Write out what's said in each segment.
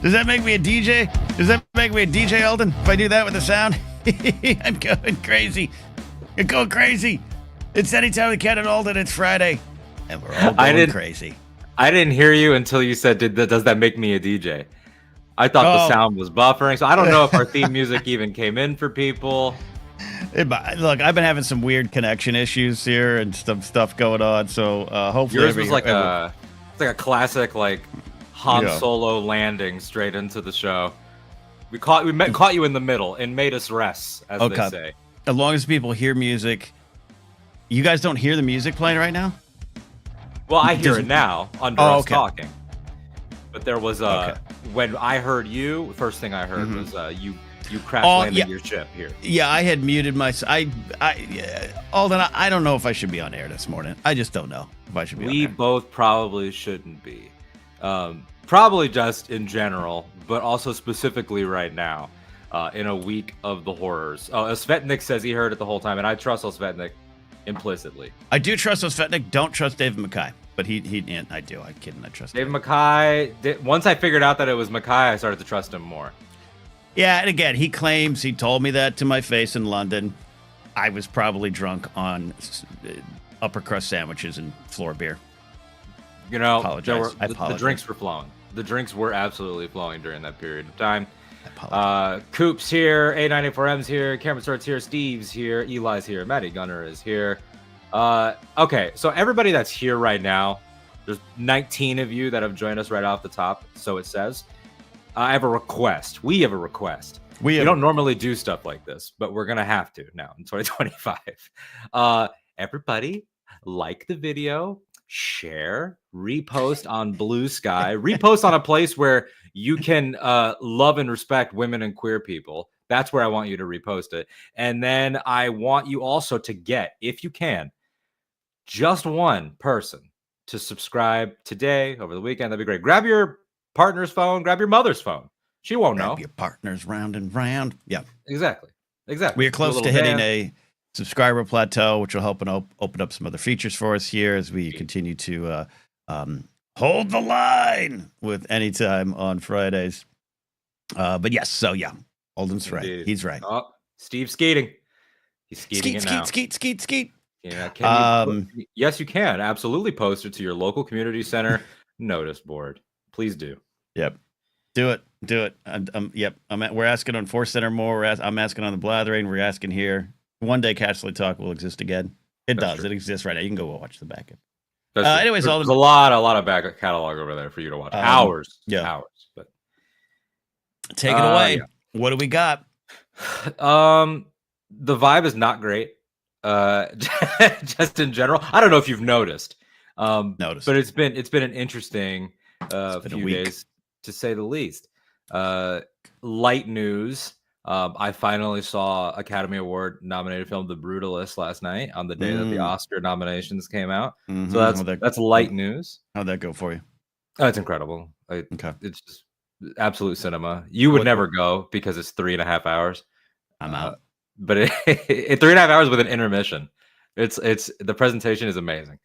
Does that make me a DJ? Does that make me a DJ, Alden? If I do that with the sound? I'm going crazy. You're going crazy. It's Anytime with Ken and Alden. It's Friday. And we're all going crazy. I didn't hear you until you said, does that make me a DJ? I thought the sound was buffering. So I don't know if our theme music even came in for people. Look, I've been having some weird connection issues here and some stuff going on. So hopefully yours was like a classic like Han Solo landing straight into the show. We caught you in the middle and made us rest, as they say. As long as people hear music, you guys don't hear the music playing right now? Well, I hear it now under us talking. But there was when I heard you, first thing I heard was you crash landed your ship here. Yeah, I had muted myself. Alden, I don't know if I should be on air this morning. I just don't know if I should be on air. We both probably shouldn't be. Probably just in general, but also specifically right now, in a week of the horrors. Svetnik says he heard it the whole time, and I trust Svetnik implicitly. I do trust Svetnik. Don't trust David Mackay. But I do. I'm kidding. I trust David Mackay. Once I figured out that it was Mackay, I started to trust him more. Yeah, and again, he claims he told me that to my face in London. I was probably drunk on upper crust sandwiches and floor beer. You know, the drinks were flowing. The drinks were absolutely flowing during that period of time. Coop's here, A94M's here, Cameron Swart's here, Steve's here, Eli's here, Matty Gunner is here. Okay, so everybody that's here right now, there's 19 of you that have joined us right off the top, so it says. I have a request. We have a request. We don't normally do stuff like this, but we're going to have to now in 2025. Everybody, like the video, share, repost on Blue Sky, repost on a place where you can love and respect women and queer people. That's where I want you to repost it. And then I want you also to get, if you can, just one person to subscribe today, over the weekend. That'd be great. Grab your partner's phone, grab your mother's phone. She won't know. Your partner's round and round. Yeah. Exactly. We are close to hitting a subscriber plateau, which will help open up some other features for us here as we continue to hold the line with Anytime on Fridays. But yes, so yeah, Alden's right. He's right. Oh, Steve's skating. He's skating it now. Skeet. Yeah, yes, you can. Absolutely post it to your local community center notice board. Please do. Yep. Do it. Yep. We're asking on Force Center more. I'm asking on the Blathering. We're asking here. One day Cashly Talk will exist again. That's does. True. It exists right now. You can go watch the back end. Anyways, there's a lot of back catalog over there for you to watch. Hours. But take it away. Yeah. What do we got? The vibe is not great. Just in general. I don't know if you've noticed. But it's been an interesting few days, to say the least. Light news. I finally saw Academy Award nominated film The Brutalist last night on the day that the Oscar nominations came out. So that's light news. How'd that go for you? Oh, it's incredible. It's just absolute cinema. You would never go because it's 3.5 hours. I'm out. But it 3.5 hours with an intermission. It's the presentation is amazing.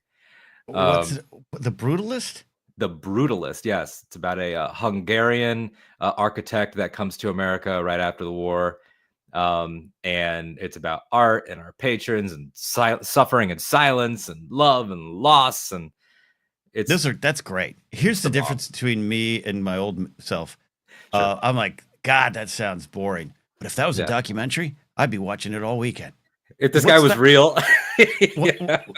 What's The Brutalist? The Brutalist, yes. It's about a Hungarian architect that comes to America right after the war. And it's about art and our patrons and suffering and silence and love and loss. And that's great. Here's the difference between me and my old self. Sure. I'm like, God, that sounds boring. But if that was a documentary, I'd be watching it all weekend. If this guy was real.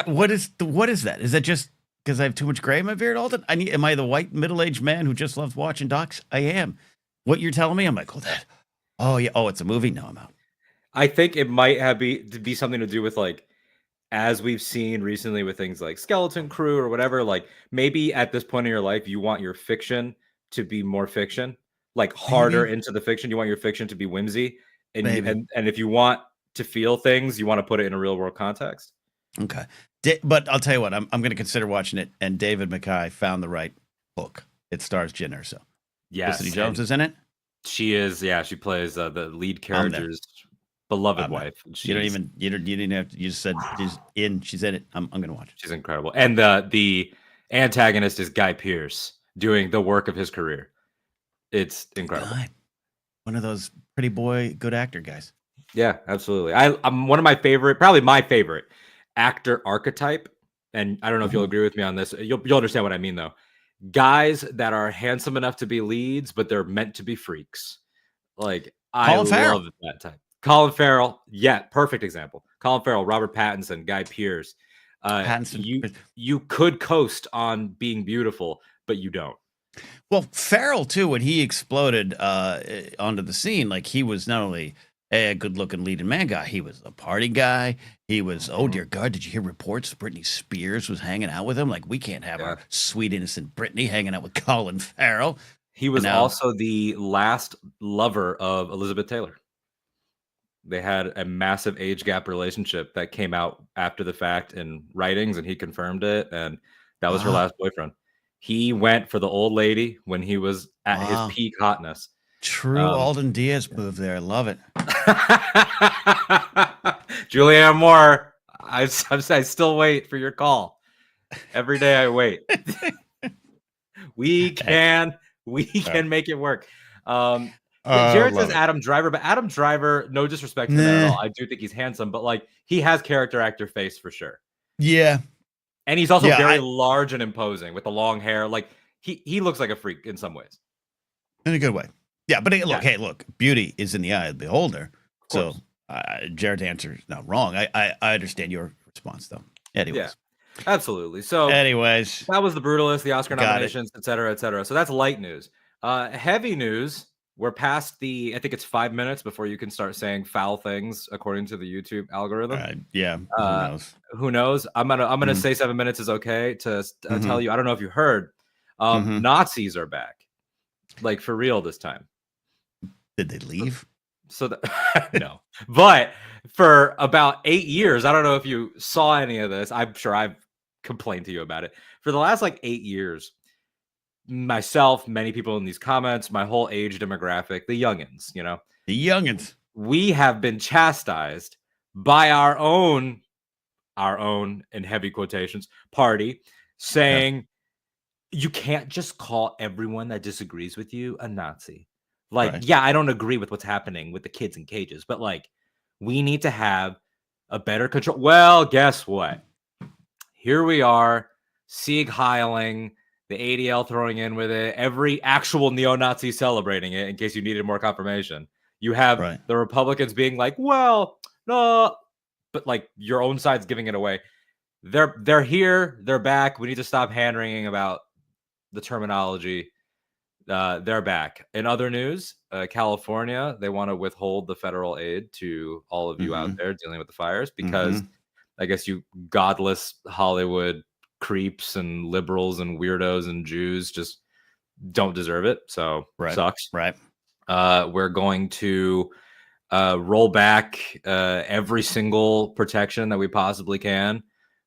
What is that? Is that just because I have too much gray in my beard, Alden? Am I the white middle-aged man who just loves watching docs? I am. What you're telling me? I'm like, it's a movie? No, I'm out. I think it might be something to do with, like, as we've seen recently with things like Skeleton Crew or whatever, like maybe at this point in your life, you want your fiction to be more fiction, like harder into the fiction. You want your fiction to be whimsy. And if you want to feel things, you want to put it in a real world context. Okay. But I'll tell you what, I'm going to consider watching it. And David Mackay found the right book. It stars Jen Erso. Yes. Felicity Jones is in it. She is. Yeah. She plays the lead character's beloved wife. You didn't have to, you just said she's in it. I'm going to watch it. She's incredible. And the antagonist is Guy Pearce doing the work of his career. It's incredible. God. One of those pretty boy, good actor guys. Yeah, absolutely. I'm one of my favorite, probably my favorite actor archetype. And I don't know if you'll agree with me on this. You'll understand what I mean, though. Guys that are handsome enough to be leads, but they're meant to be freaks. Like, I love that type. Colin Farrell, yeah, perfect example. Colin Farrell, Robert Pattinson, Guy Pearce. You could coast on being beautiful, but you don't. Well, Farrell too, when he exploded onto the scene, like he was not only a good-looking leading man guy, he was a party guy. He was, oh dear God, did you hear reports Britney Spears was hanging out with him? Like, we can't have our sweet innocent Britney hanging out with Colin Farrell. He was also the last lover of Elizabeth Taylor. They had a massive age gap relationship that came out after the fact in writings, and he confirmed it, and that was her last boyfriend. He went for the old lady when he was at his peak hotness. True Alden Diaz move there. I love it. Julianne Moore, I still wait for your call. Every day I wait. We can make it work. Jared says Adam Driver, but Adam Driver, no disrespect to that at all. I do think he's handsome, but like he has character actor face for sure. Yeah. And he's also very large and imposing with the long hair. Like he looks like a freak in some ways. In a good way. Yeah, but look, beauty is in the eye of the beholder. So Jared's answer is not wrong. I understand your response though. Anyways. Yeah, absolutely. So anyways, that was the Brutalist, the Oscar nominations, et cetera, et cetera. So that's light news. Heavy news. We're past I think it's 5 minutes before you can start saying foul things according to the YouTube algorithm. Who knows? I'm gonna say 7 minutes is okay to tell you. I don't know if you heard. Nazis are back, like for real this time. Did they leave? So no, but for about 8 years, I don't know if you saw any of this. I'm sure I've complained to you about it. For the last 8 years, myself, many people in these comments, my whole age demographic, the youngins, we have been chastised by our own in heavy quotations party saying you can't just call everyone that disagrees with you a Nazi. I don't agree with what's happening with the kids in cages, but we need to have a better control. Well, guess what? Here we are, Sieg Heiling, the ADL throwing in with it, every actual neo-Nazi celebrating it in case you needed more confirmation. You have the Republicans being like, well, no, but your own side's giving it away. They're here, they're back. We need to stop hand-wringing about the terminology. They're back. In other news, California, they want to withhold the federal aid to all of you out there dealing with the fires because I guess you godless Hollywood creeps and liberals and weirdos and Jews just don't deserve it. So sucks. Right. We're going to roll back every single protection that we possibly can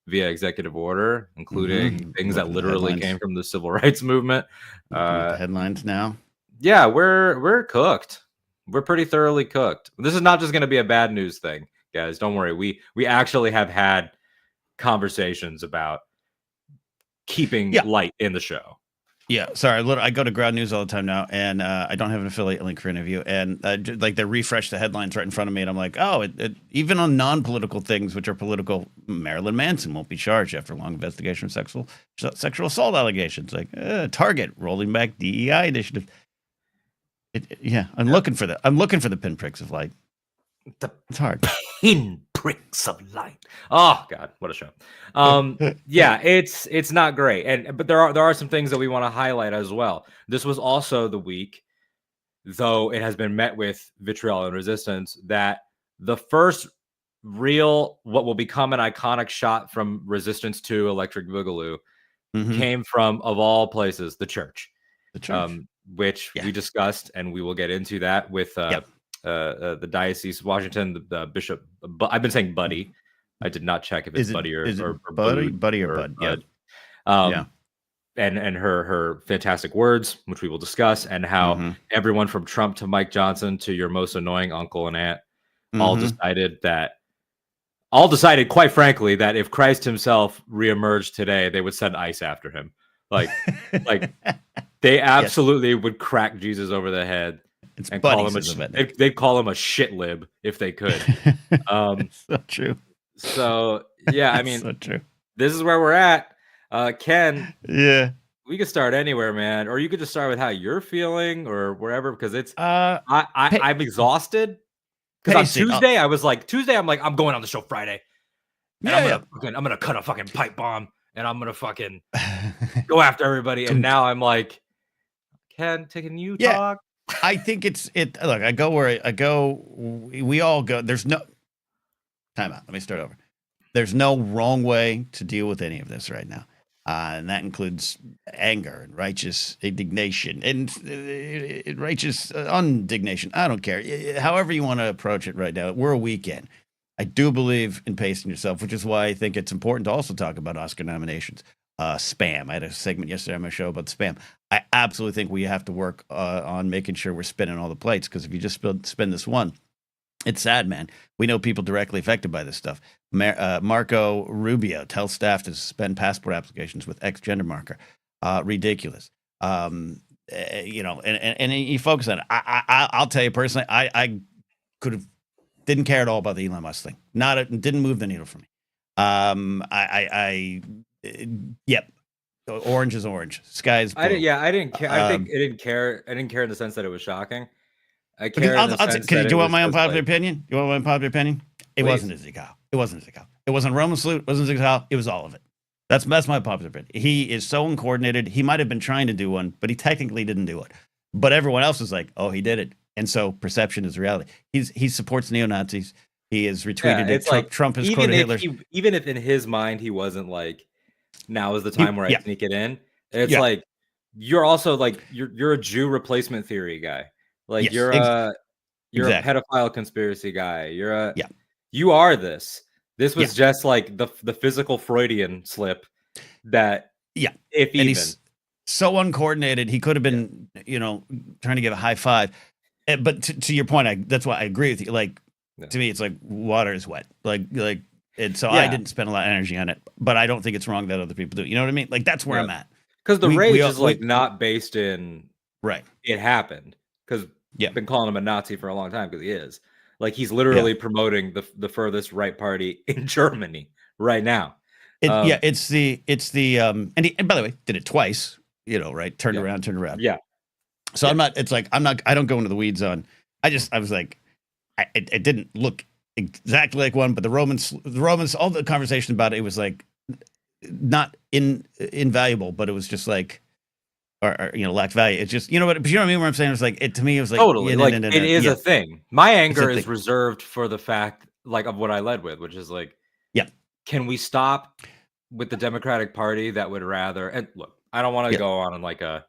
via executive order, including things that literally came from the civil rights movement. The headlines now. Yeah, we're cooked. We're pretty thoroughly cooked. This is not just going to be a bad news thing, guys. Don't worry. We actually have had conversations about keeping light in the show. Yeah, sorry. I go to Ground News all the time now, and I don't have an affiliate link for any of you. And they refresh the headlines right in front of me, and I'm like, oh, even on non-political things, which are political, Marilyn Manson won't be charged after a long investigation of sexual assault allegations. Target rolling back DEI initiative. I'm looking for I'm looking for the pinpricks of light. It's hard. Pinpricks of light. Oh God, what a show. It's not great. But there are some things that we want to highlight as well. This was also the week, though it has been met with vitriol and resistance, that the first real what will become an iconic shot from Resistance to Electric Boogaloo came from, of all places, the church. Which we discussed, and we will get into that with the Diocese of Washington, the Bishop. I've been saying Budde. I did not check if it's Budde or Budde or Bud. And her fantastic words, which we will discuss, and how everyone from Trump to Mike Johnson to your most annoying uncle and aunt all decided, quite frankly, that if Christ himself reemerged today, they would send ICE after him. Like they absolutely would crack Jesus over the head and call him they'd call him a shit lib if they could. So true. So yeah, I mean, so true. This is where we're at. Ken. Yeah. We could start anywhere, man. Or you could just start with how you're feeling or wherever, because it's I'm exhausted. Because on Tuesday, I'm like, I'm going on the show Friday. And I'm gonna cut a fucking pipe bomb and I'm gonna fucking go after everybody. And now I'm like, Ken, can you talk? I think look, I go where I go, we all go. There's no time out. Let me start over. There's no wrong way to deal with any of this right now. And that includes anger and righteous indignation and righteous undignation. I don't care. However you want to approach it right now. We're a weekend. I do believe in pacing yourself, which is why I think it's important to also talk about Oscar nominations. Spam. I had a segment yesterday on my show about spam. I absolutely think we have to work on making sure we're spinning all the plates, because if you just spin this one, it's sad, man. We know people directly affected by this stuff. Marco Rubio tells staff to suspend passport applications with X gender marker. Ridiculous. And you focus on it. I'll tell you personally, I didn't care at all about the Elon Musk thing. Didn't move the needle for me. Orange is orange. Sky's blue. I didn't care. I think I didn't care. I didn't care in the sense that it was shocking. I care. Do you want my unpopular opinion? You want my unpopular opinion? It wasn't Ezekiel. It wasn't Ezekiel. It wasn't Roman salute. It wasn't Ezekiel. It was all of it. That's my popular opinion. He is so uncoordinated. He might have been trying to do one, but he technically didn't do it. But everyone else was like, "Oh, he did it," and so perception is reality. He supports neo-Nazis. He has retweeted it. Trump has quoted Hitler. Even if in his mind he wasn't like, now is the time where I sneak it in. It's like you're also like you're a Jew replacement theory guy. Like you're a pedophile conspiracy guy. You are this. This was just like the physical Freudian slip that if even. He's so uncoordinated, he could have been trying to give a high five. But to your point, that's why I agree with you. Like to me, it's like water is wet. And so I didn't spend a lot of energy on it, but I don't think it's wrong that other people do. You know what I mean? Like that's where I'm at. Because the rage is not based in right. It happened because I've been calling him a Nazi for a long time because he is. Like he's literally promoting the furthest right party in Germany right now. It's the and by the way, did it twice. Right? Turned around. Yeah. So I'm not. It's like I don't go into the weeds on. I was like, it didn't look exactly like one, but the Romans, all the conversation about it was like not invaluable, but it was just like, or lacked value. It's just, but you know what I mean? What I'm saying? It was like, to me, it was like, totally. It is a thing. My anger is reserved for the fact of what I led with, which is like, can we stop with the Democratic Party that would rather, and look, I don't want to go on like I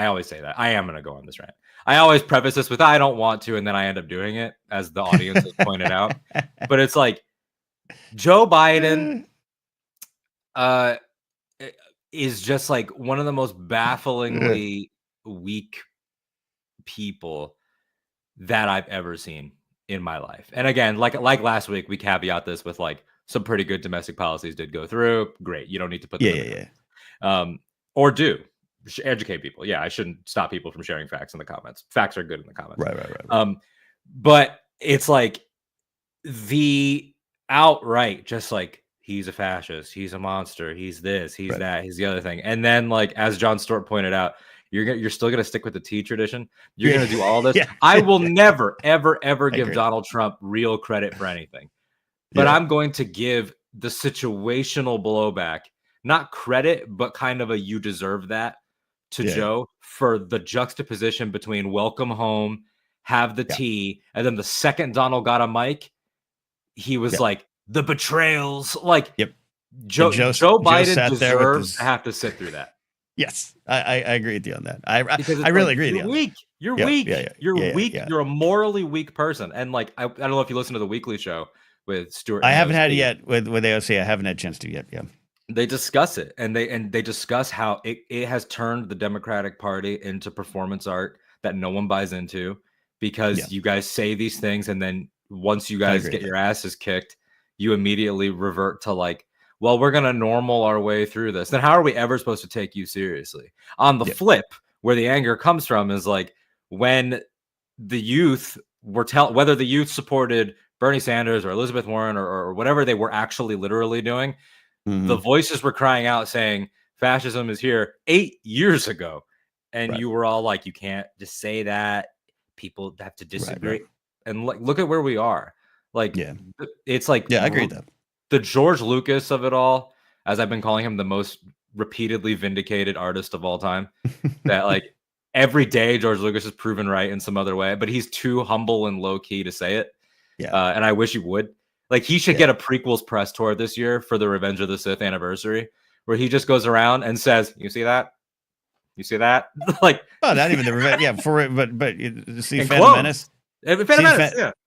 always say that I am going to go on this rant. I always preface this with, I don't want to, and then I end up doing it, as the audience has pointed out. But it's like, Joe Biden is just like one of the most bafflingly weak people that I've ever seen in my life. And again, like last week, we caveat this with like some pretty good domestic policies did go through. Great. You don't need to put them or do. Educate people. I shouldn't stop people from sharing facts in the comments. Facts are good in the comments. Right. But it's like the outright, just like, he's a fascist, he's a monster, he's this, he's that, he's the other thing. And then, like, as John Stewart pointed out, you're still going to stick with the tea tradition. You're going to do all this. I will never, ever give Donald Trump real credit for anything. But I'm going to give the situational blowback, not credit, but kind of a you deserve that to Joe for the juxtaposition between welcome home, have the tea, and then the second Donald got a mic, he was like, the betrayals. Like, Joe Biden deserves to have to sit through that. Yes, I agree with you on that. I really agree with you. You're weak. You're weak. You're a morally weak person. And like, I don't know if you listen to the weekly show with Stuart. I haven't had it yet with AOC. I haven't had a chance to yet. Yeah. They discuss it, and they discuss how it has turned the Democratic Party into performance art that no one buys into, because you guys say these things, and then once you guys get your asses kicked, you immediately revert to like, well, we're going to normal our way through this, then how are we ever supposed to take you seriously? On the flip, where the anger comes from is like when the youth were whether the youth supported Bernie Sanders or Elizabeth Warren or whatever they were actually literally doing, the voices were crying out saying fascism is here 8 years ago. And you were all like, you can't just say that. People have to disagree. And like, look at where we are. Like, it's like, I agree with that. The George Lucas of it all, as I've been calling him, the most repeatedly vindicated artist of all time, that like every day George Lucas is proven right in some other way, but he's too humble and low key to say it. And I wish he would. Like, he should get a prequels press tour this year for the Revenge of the Sith anniversary, where he just goes around and says, "You see that? You see that?" Like, well, not even the Revenge. Yeah, for it, but you see Phantom Menace.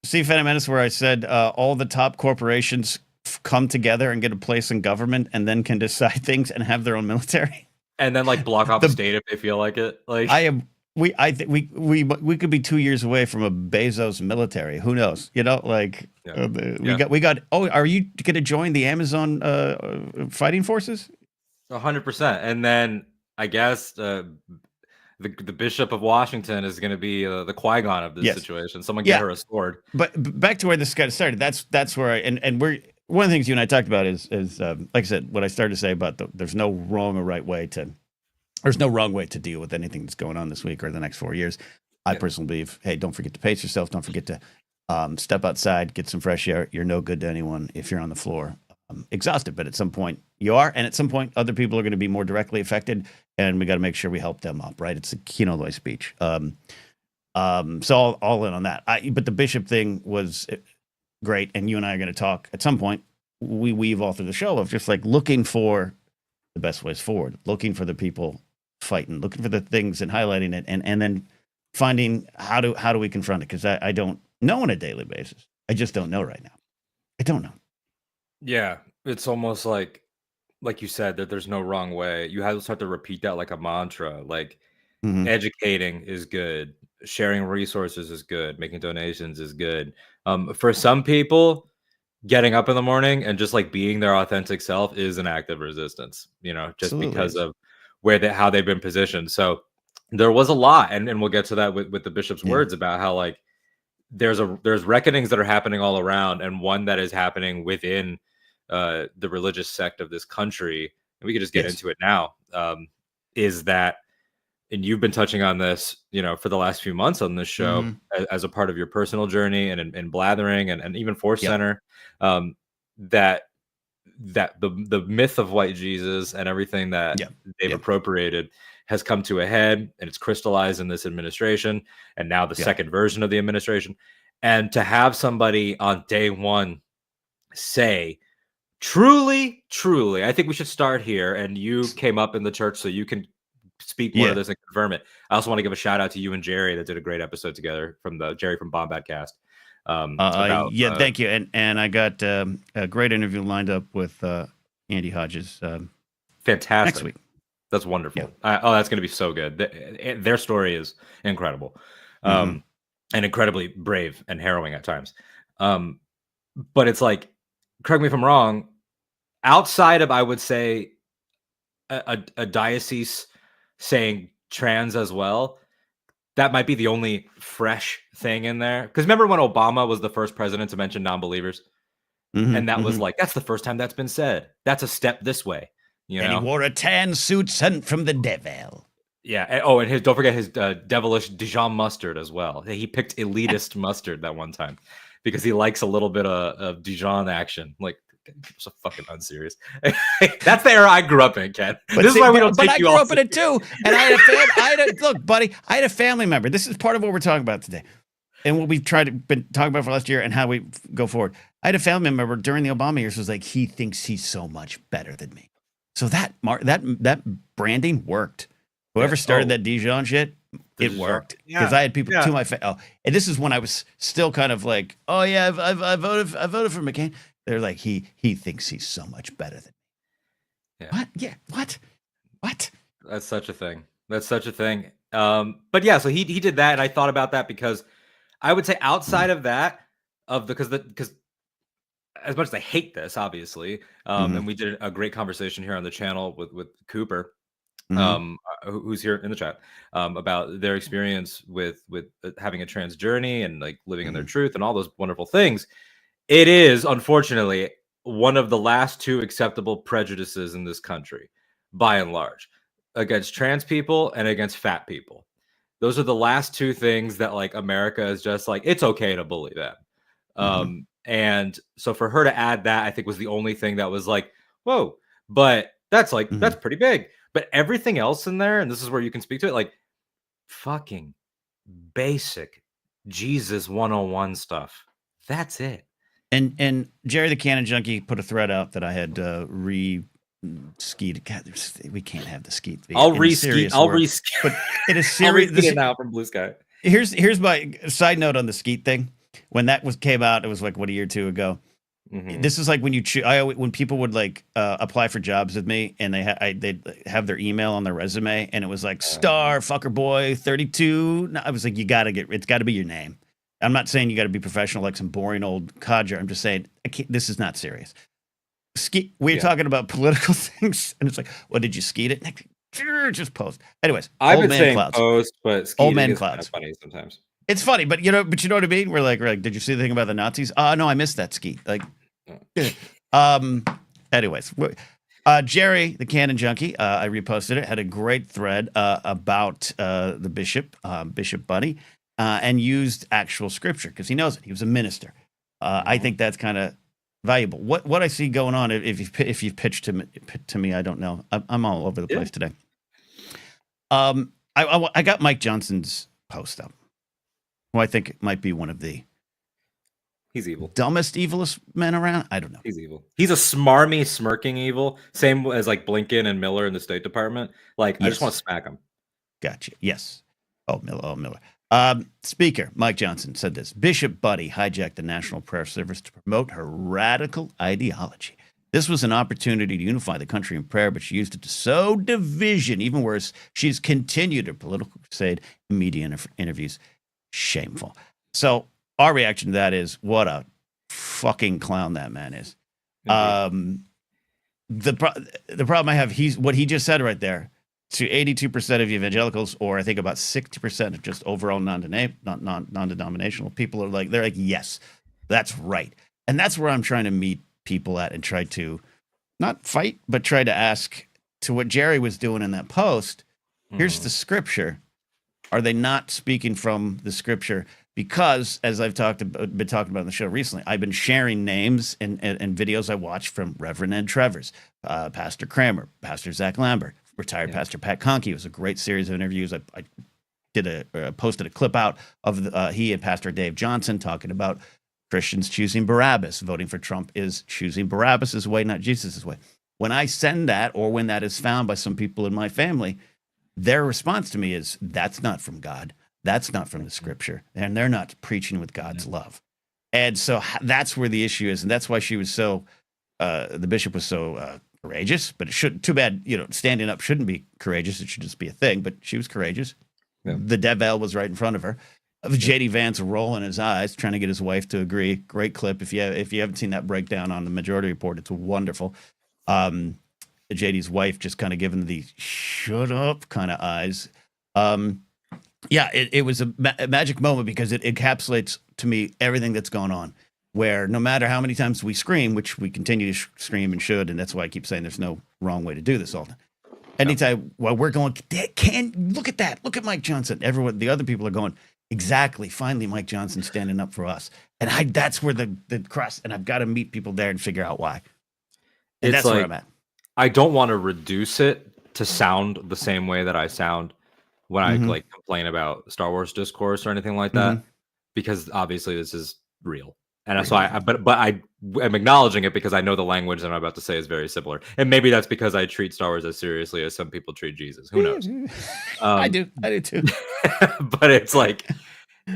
See Phantom Menace, where I said all the top corporations come together and get a place in government, and then can decide things and have their own military, and then like block off the state if they feel like it. Like, we could be 2 years away from a Bezos military. Who knows? You know, like we got. Oh, are you going to join the Amazon fighting forces? 100%. And then I guess the Bishop of Washington is going to be the Qui-Gon of this situation. Someone get her a sword. But back to where this got started. That's where and we're one of the things you and I talked about is like I said, what I started to say about there's no wrong or right way to. There's no wrong way to deal with anything that's going on this week or the next 4 years. I personally believe, hey, don't forget to pace yourself. Don't forget to step outside, get some fresh air. You're no good to anyone if you're on the floor exhausted. But at some point you are. And at some point, other people are going to be more directly affected. And we got to make sure we help them up, right? It's a keynote Loy speech. So all in on that. But the Bishop thing was great. And you and I are going to talk at some point. We weave all through the show of just like looking for the best ways forward, looking for the people fighting, looking for the things and highlighting it, and then finding how do we confront it, because I don't know on a daily basis. I just don't know right now. I don't know. Yeah, it's almost like you said, that there's no wrong way. You have to start to repeat that like a mantra. Like, educating is good, sharing resources is good, making donations is good. For some people, getting up in the morning and just like being their authentic self is an act of resistance, you know, just Absolutely. Because of how they've been positioned. So there was a lot, and we'll get to that with the Bishop's words about how like there's reckonings that are happening all around, and one that is happening within the religious sect of this country, and we could just get into it now, is that, and you've been touching on this, you know, for the last few months on this show as a part of your personal journey and in blathering and even Force Center, that the myth of white Jesus and everything that they've appropriated has come to a head, and it's crystallized in this administration, and now the second version of the administration. And to have somebody on day one say, truly, I think we should start here. And you came up in the church, so you can speak more of this and confirm it. I also want to give a shout out to you and Jerry that did a great episode together from the Jerry from Bombat Cast. Thank you. And I got a great interview lined up with Andy Hodges. Fantastic. Next week. That's wonderful. That's going to be so good. Their story is incredible, and incredibly brave and harrowing at times. But it's like, correct me if I'm wrong, outside of, I would say, a diocese saying trans as well, that might be the only fresh thing in there. Because remember when Obama was the first president to mention non-believers? And that was like, that's the first time that's been said. That's a step this way. You know? He wore a tan suit sent from the devil. Yeah. And don't forget his devilish Dijon mustard as well. He picked elitist mustard that one time because he likes a little bit of Dijon action. Like, so fucking unserious. That's the era I grew up in, Ken. This is why we don't take you all. But I grew up in it too. And look, buddy, I had a family member. This is part of what we're talking about today, and what we've been talking about for last year, and how we go forward. I had a family member during the Obama years was like, he thinks he's so much better than me. So that branding worked. Whoever started that Dijon shit, it worked, because I had people to my face. Oh, and this is when I was still kind of like, oh yeah, I voted for McCain. They're like, he thinks he's so much better than me. What? Yeah. What? That's such a thing. But yeah, so he did that, and I thought about that because I would say outside of that, because as much as I hate this, obviously, and we did a great conversation here on the channel with Cooper, who's here in the chat, about their experience with having a trans journey and like living in their truth and all those wonderful things. It is, unfortunately, one of the last two acceptable prejudices in this country, by and large, against trans people and against fat people. Those are the last two things that like America is just like, it's okay to bully them. And so for her to add that, I think was the only thing that was like, whoa, but that's like, that's pretty big. But everything else in there, and this is where you can speak to it, like fucking basic Jesus 101 stuff. That's it. And Jerry the Cannon Junkie put a thread out that I had re-skied. God, we can't have the skeet. I'll re-ski. But it is serious. This is now from Blue Sky. Here's my side note on the skeet thing. When that came out, it was like what, a year or two ago. This is like when when people would like apply for jobs with me, and they'd have their email on their resume, and it was like star fucker boy 32. I was like, it's got to be your name. I'm not saying you got to be professional like some boring old codger. I'm just saying this is not serious. We're talking about political things, and it's like, well, did you skeet it? Just post. Anyways, I've been saying post, but old man clouds. Funny sometimes. It's funny, but you know what I mean. We're like, did you see the thing about the Nazis? No, I missed that skeet. Like, anyways, Jerry the Cannon Junkie, I reposted it. Had a great thread about the bishop, Bishop Budde. And used actual scripture because he knows it. He was a minister. I think that's kind of valuable. What I see going on, if you've pitched to me, I don't know. I'm all over the place today. I got Mike Johnson's post up, who I think might be one of the he's evil, dumbest, evilest men around. I don't know. He's evil. He's a smarmy, smirking evil. Same as like Blinken and Miller in the State Department. Like, yes. I just want to smack him. Gotcha. Yes. Oh, Miller. Speaker Mike Johnson said this: Bishop Budde hijacked the National Prayer Service to promote her radical ideology. This was an opportunity to unify the country in prayer, but she used it to sow division. Even worse, she's continued her political crusade in media interviews. Shameful. So our reaction to that is, what a fucking clown that man is. The problem I have, what he just said right there, to 82% of evangelicals, or I think about 60% of just overall non-denominational people they're like, yes, that's right. And that's where I'm trying to meet people at and try to not fight, but try to ask to what Jerry was doing in that post. Here's the scripture. Are they not speaking from the scripture? Because as I've been talking about on the show recently, I've been sharing names and videos I watched from Reverend Ed Travers, Pastor Kramer, Pastor Zach Lambert, retired Pastor Pat Conkey. It was a great series of interviews. I posted a clip out of he and Pastor Dave Johnson talking about Christians choosing Barabbas. Voting for Trump is choosing Barabbas' way, not Jesus' way. When I send that, or when that is found by some people in my family, their response to me is, that's not from God. That's not from the scripture. And they're not preaching with God's love. And so that's where the issue is. And that's why she was so, the bishop was so courageous, but too bad, standing up shouldn't be courageous. It should just be a thing, but she was courageous. Yeah. The devil was right in front of her. JD Vance rolling his eyes, trying to get his wife to agree. Great clip. If you haven't seen that breakdown on the Majority Report, it's wonderful. JD's wife just kind of giving the shut up kind of eyes. It was a magic moment because it encapsulates to me everything that's going on, where no matter how many times we scream, which we continue to scream and should, and that's why I keep saying there's no wrong way to do this all the time. Anytime while we're going, look at that, look at Mike Johnson. Everyone, the other people are going, exactly. Finally, Mike Johnson standing up for us. And that's where the cross, and I've got to meet people there and figure out why. And that's where I'm at. I don't want to reduce it to sound the same way that I sound when I complain about Star Wars discourse or anything like that, because obviously this is real. And so but I am acknowledging it because I know the language that I'm about to say is very similar. And maybe that's because I treat Star Wars as seriously as some people treat Jesus. Who knows? I do too. But it's like,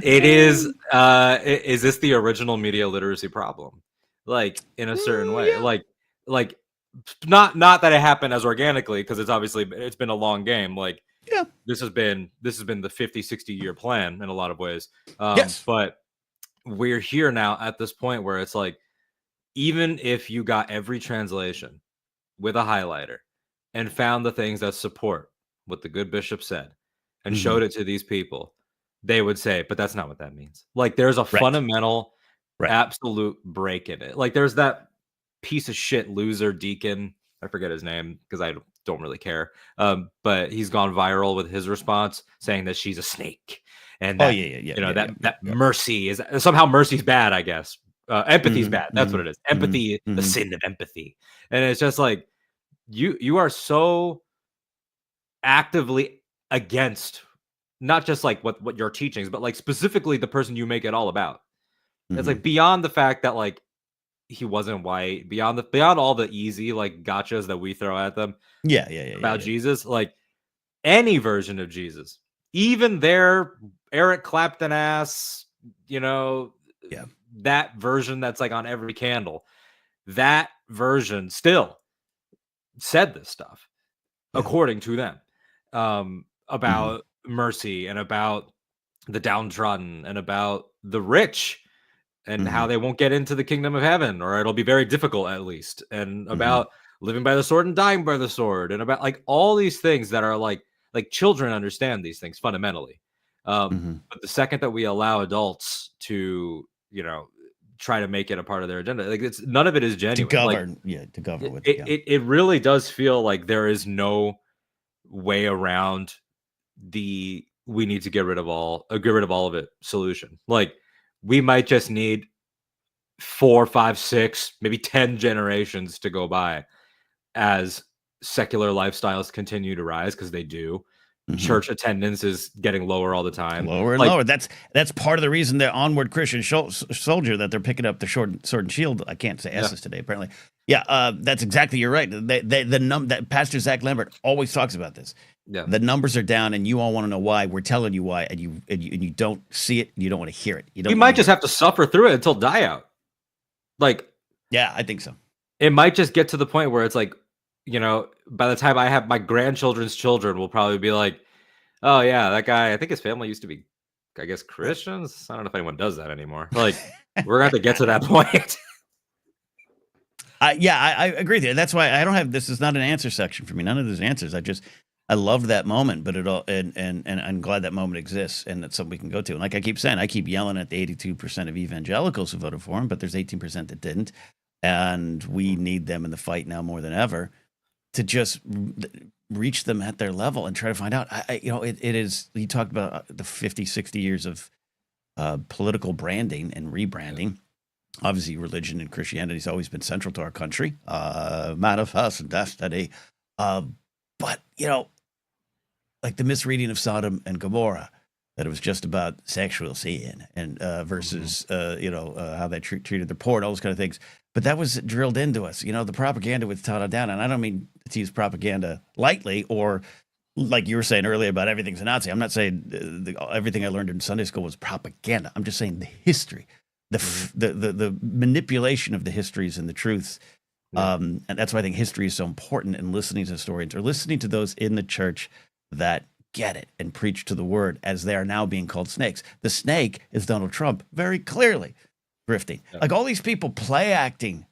it is this the original media literacy problem? Like, in a certain way, like not that it happened as organically, because it's been a long game. Like, this has been the 50, 60 year plan in a lot of ways. Yes. But we're here now at this point where it's like, even if you got every translation with a highlighter and found the things that support what the good bishop said and showed it to these people, they would say, but that's not what that means. Like, there's a fundamental, absolute break in it. Like, there's that piece of shit loser deacon. I forget his name because I don't really care. But he's gone viral with his response saying that she's a snake. And that mercy is somehow mercy's bad, I guess. Empathy's bad. That's what it is. Empathy, the sin of empathy. And it's just like, you are so actively against not just like what your teachings, but like specifically the person you make it all about. It's like beyond the fact that like he wasn't white, beyond all the easy like gotchas that we throw at them. About Jesus, like any version of Jesus, even their Eric Clapton ass, that version that's like on every candle, that version still said this stuff according to them, about mercy and about the downtrodden and about the rich and how they won't get into the kingdom of heaven, or it'll be very difficult at least, and about living by the sword and dying by the sword, and about like all these things that are like children understand these things fundamentally. But the second that we allow adults to, try to make it a part of their agenda, like it's none of it is genuine. To govern, to govern with it. It really does feel like there is no way around the we need to get rid of all of it solution. Like, we might just need 4, 5, 6, maybe 10 generations to go by as secular lifestyles continue to rise, because they do. Church attendance is getting lower all the time. Lower and lower. That's part of the reason they're onward Christian soldier, that they're picking up the sword and shield. I can't say S's today, apparently. Yeah, that's exactly, you're right. That Pastor Zach Lambert always talks about this. Yeah. The numbers are down, and you all want to know why. We're telling you why, and you don't see it. You don't want to hear it. We might just have to suffer through it until die out. Like, yeah, I think so. It might just get to the point where it's like, by the time I have my grandchildren's children, will probably be like, oh yeah, that guy, I think his family used to be, I guess, Christians. I don't know if anyone does that anymore. Like, we're gonna have to get to that point. I agree with you. That's why I don't have, this is not an answer section for me. None of those answers. I love that moment, but and I'm glad that moment exists, and that's something we can go to. And like I keep saying, I keep yelling at the 82% of evangelicals who voted for him, but there's 18% that didn't, and we need them in the fight now more than ever to just reach them at their level and try to find out. It is. You talked about the 50, 60 years of political branding and rebranding. Obviously, religion and Christianity has always been central to our country. Manifest destiny, but like the misreading of Sodom and Gomorrah, that it was just about sexual sin and versus how they treated the poor and all those kind of things. But that was drilled into us. The propaganda was taught down, and I don't mean to use propaganda lightly, or like you were saying earlier about everything's a Nazi. I'm not saying everything I learned in Sunday school was propaganda. I'm just saying the history, the manipulation of the histories and the truths. And that's why I think history is so important, and listening to historians, or listening to those in the church that get it and preach to the word, as they are now being called snakes. The snake is Donald Trump, very clearly grifting. Like all these people play acting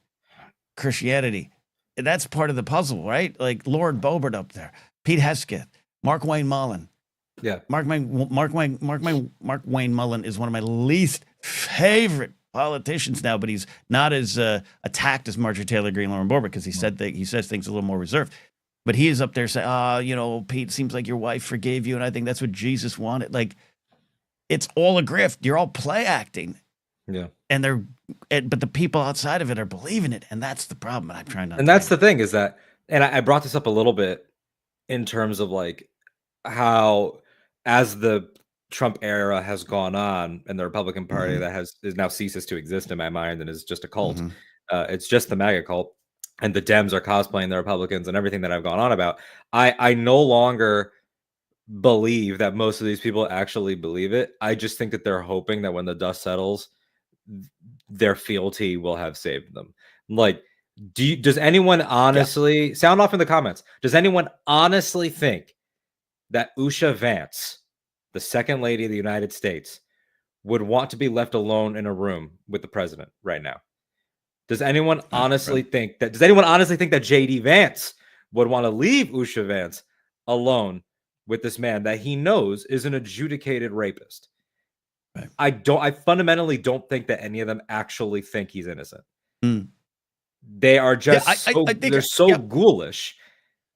Christianity. That's part of the puzzle, right? Like Lord Boebert up there, Pete Hesketh, Mark Wayne Mullen. Yeah. Mark Wayne Mullen is one of my least favorite politicians now, but he's not as attacked as Marjorie Taylor Greene, Lauren Boebert, because he says things a little more reserved. But he is up there saying, Pete, seems like your wife forgave you, and I think that's what Jesus wanted. Like, it's all a grift. You're all play acting. Yeah. But the people outside of it are believing it, and that's the problem. And I'm trying to. And that's the thing is that, and I brought this up a little bit in terms of like how, as the Trump era has gone on, and the Republican Party that is now ceases to exist in my mind and is just a cult. It's just the MAGA cult. And the Dems are cosplaying the Republicans and everything that I've gone on about. I no longer believe that most of these people actually believe it. I just think that they're hoping that when the dust settles, their fealty will have saved them. Like, does anyone honestly sound off in the comments? Does anyone honestly think that Usha Vance, the second lady of the United States, would want to be left alone in a room with the president right now? Does anyone honestly think that JD Vance would want to leave Usha Vance alone with this man that he knows is an adjudicated rapist? Right. I fundamentally don't think that any of them actually think he's innocent. Mm. They are just they're so ghoulish.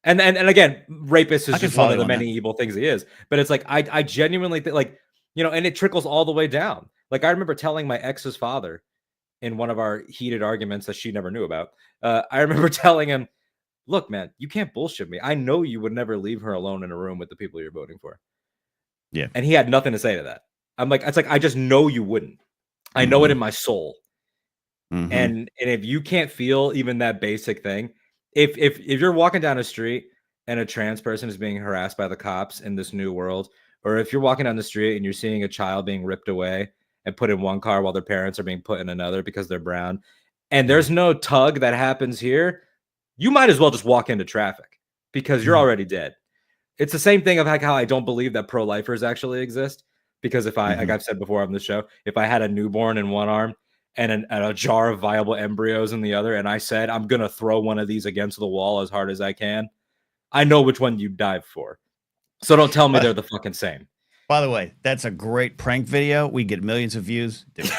And again, rapist is just one of the many evil things he is. But it's like I genuinely think, like, you know, and it trickles all the way down. Like, I remember telling my ex's father in one of our heated arguments that she never knew about. I remember telling him, look, man, you can't bullshit me. I know you would never leave her alone in a room with the people you're voting for. Yeah. And he had nothing to say to that. I'm like, it's like, I just know you wouldn't. I know it in my soul. And if you can't feel even that basic thing, if you're walking down a street and a trans person is being harassed by the cops in this new world, or if you're walking down the street and you're seeing a child being ripped away and put in one car while their parents are being put in another because they're brown, and there's no tug that happens here, you might as well just walk into traffic because you're already dead. It's the same thing of like how I don't believe that pro-lifers actually exist, because if I, like I've said before on the show, if I had a newborn in one arm and a jar of viable embryos in the other, and I said, I'm going to throw one of these against the wall as hard as I can, I know which one you dive for. So don't tell me they're the fucking same. By the way, that's a great prank video. We get millions of views. Dude.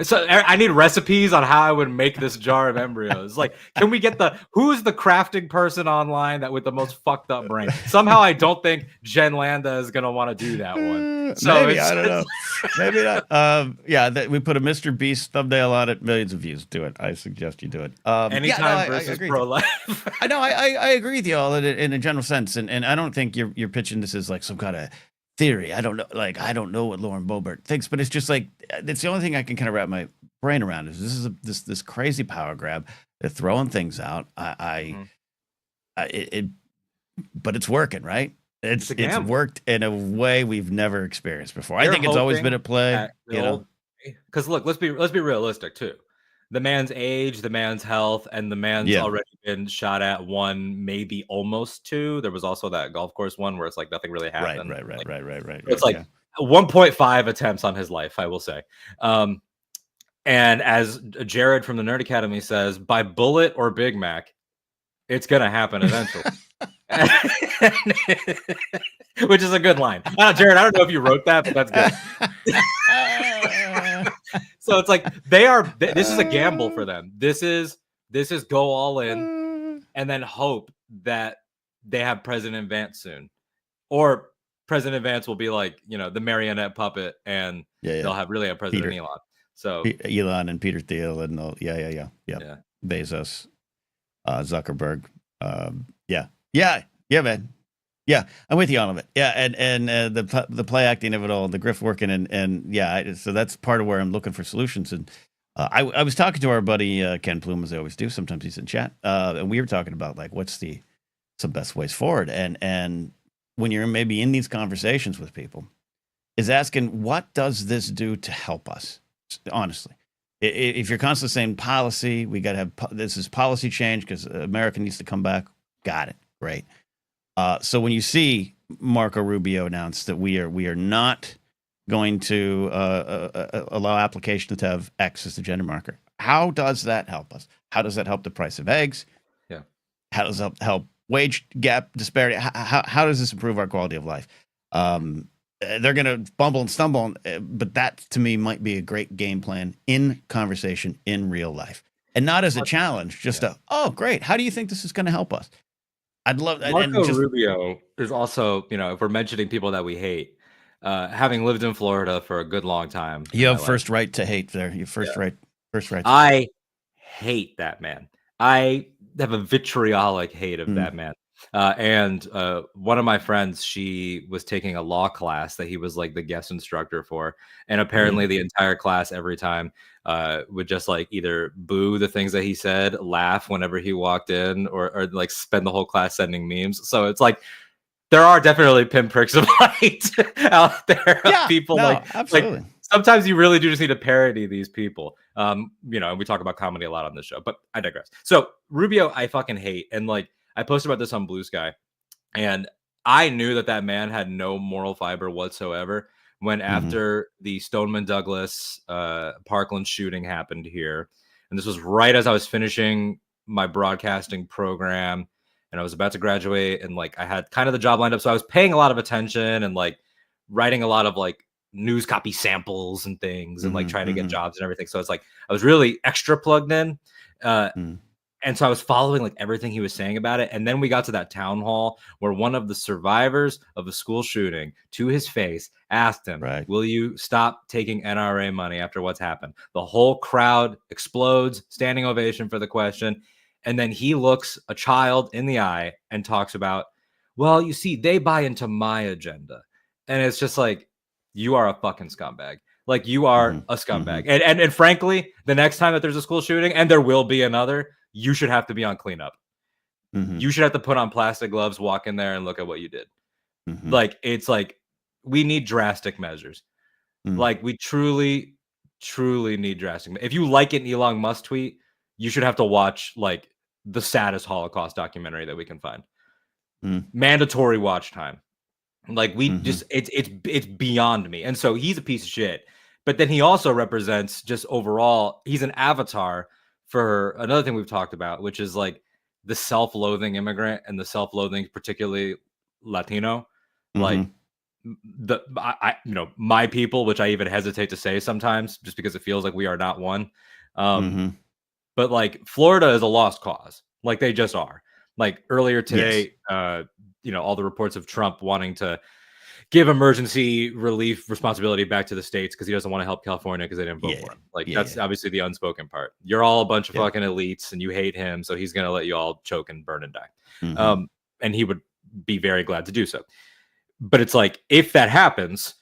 So I need recipes on how I would make this jar of embryos. Like, can we get who's the crafting person online that with the most fucked up brain? Somehow I don't think Jen Landa is gonna want to do that one. So maybe, I don't know. Maybe not. We put a Mr. Beast thumbnail on it, millions of views. Do it. I suggest you do it. Anytime versus pro-life. I know. I agree with you all in a general sense, and I don't think you're pitching this as like some kind of theory. I don't know. Like, I don't know what Lauren Boebert thinks, but it's just like, it's the only thing I can kind of wrap my brain around is this crazy power grab. They're throwing things out. But it's working, right? It's worked in a way we've never experienced before. I think it's always been at play, you know, because look, let's be realistic too. The man's age, the man's health, and the man's already been shot at 1, maybe almost 2. There was also that golf course one where it's like nothing really happened. Right. It's like 1.5 attempts on his life, I will say. And as Jared from the Nerd Academy says, by bullet or Big Mac, it's gonna happen eventually. Which is a good line. Jared, I don't know if you wrote that, but that's good. So it's like this is a gamble for them. This is go all in and then hope that they have President Vance soon, or President Vance will be like, you know, the marionette puppet, and they'll have President Elon. So Elon and Peter Thiel and all, yeah. Bezos, Zuckerberg, man. Yeah, I'm with you on it. Yeah, and the play acting of it all, the grift working, and so that's part of where I'm looking for solutions. And I was talking to our buddy Ken Plume, as I always do. Sometimes he's in chat, and we were talking about like what's some best ways forward. And when you're maybe in these conversations with people, is asking, what does this do to help us? Honestly, if you're constantly saying policy, we got to have this is policy change because America needs to come back. Got it, great. So when you see Marco Rubio announce that we are not going to allow applications to have X as the gender marker, how does that help us? How does that help the price of eggs? Yeah. How does that help wage gap disparity? How does this improve our quality of life? They're going to bumble and stumble, but that to me might be a great game plan in conversation in real life, and not as a challenge. Just oh great, how do you think this is going to help us? I'd love that. Marco Rubio is also, you know, if we're mentioning people that we hate, having lived in Florida for a good long time. You have first right to hate there. You first right. I hate that man. I have a vitriolic hate of that man. And one of my friends, she was taking a law class that he was like the guest instructor for. And apparently the entire class every time would just like either boo the things that he said, laugh whenever he walked in, or like spend the whole class sending memes. So it's like, there are definitely pinpricks of light out there. Yeah, people absolutely. Like sometimes you really do just need to parody these people. You know, and we talk about comedy a lot on this show, but I digress. So Rubio, I fucking hate. And like, I posted about this on Blue Sky, and I knew that man had no moral fiber whatsoever when after the Stoneman Douglas Parkland shooting happened here. And this was right as I was finishing my broadcasting program and I was about to graduate, and like I had kind of the job lined up. So I was paying a lot of attention and like writing a lot of like news copy samples and things and like trying to get jobs and everything. So it's like I was really extra plugged in. And so I was following like everything he was saying about it. And then we got to that town hall where one of the survivors of a school shooting, to his face, asked him, will you stop taking NRA money after what's happened? The whole crowd explodes, standing ovation for the question. And then he looks a child in the eye and talks about, well, you see, they buy into my agenda. And it's just like, you are a fucking scumbag. Like, you are a scumbag. And frankly, the next time that there's a school shooting, and there will be another, you should have to be on cleanup. You should have to put on plastic gloves, walk in there and look at what you did. Like, it's like, we need drastic measures. Like, we truly, truly need drastic. If you like an Elon Musk tweet, you should have to watch like the saddest Holocaust documentary that we can find. Mandatory watch time. Like, we just, it's beyond me. And so he's a piece of shit. But then he also represents just overall, he's an avatar for another thing we've talked about, which is like the self-loathing immigrant and the self-loathing, particularly Latino, like my people, which I even hesitate to say sometimes just because it feels like we are not one. But like Florida is a lost cause. Like, they just are. Like, earlier today, all the reports of Trump wanting to give emergency relief responsibility back to the states because he doesn't want to help California because they didn't vote for him. Like, that's obviously the unspoken part. You're all a bunch of fucking elites and you hate him, so he's going to let you all choke and burn and die. And he would be very glad to do so. But it's like, if that happens,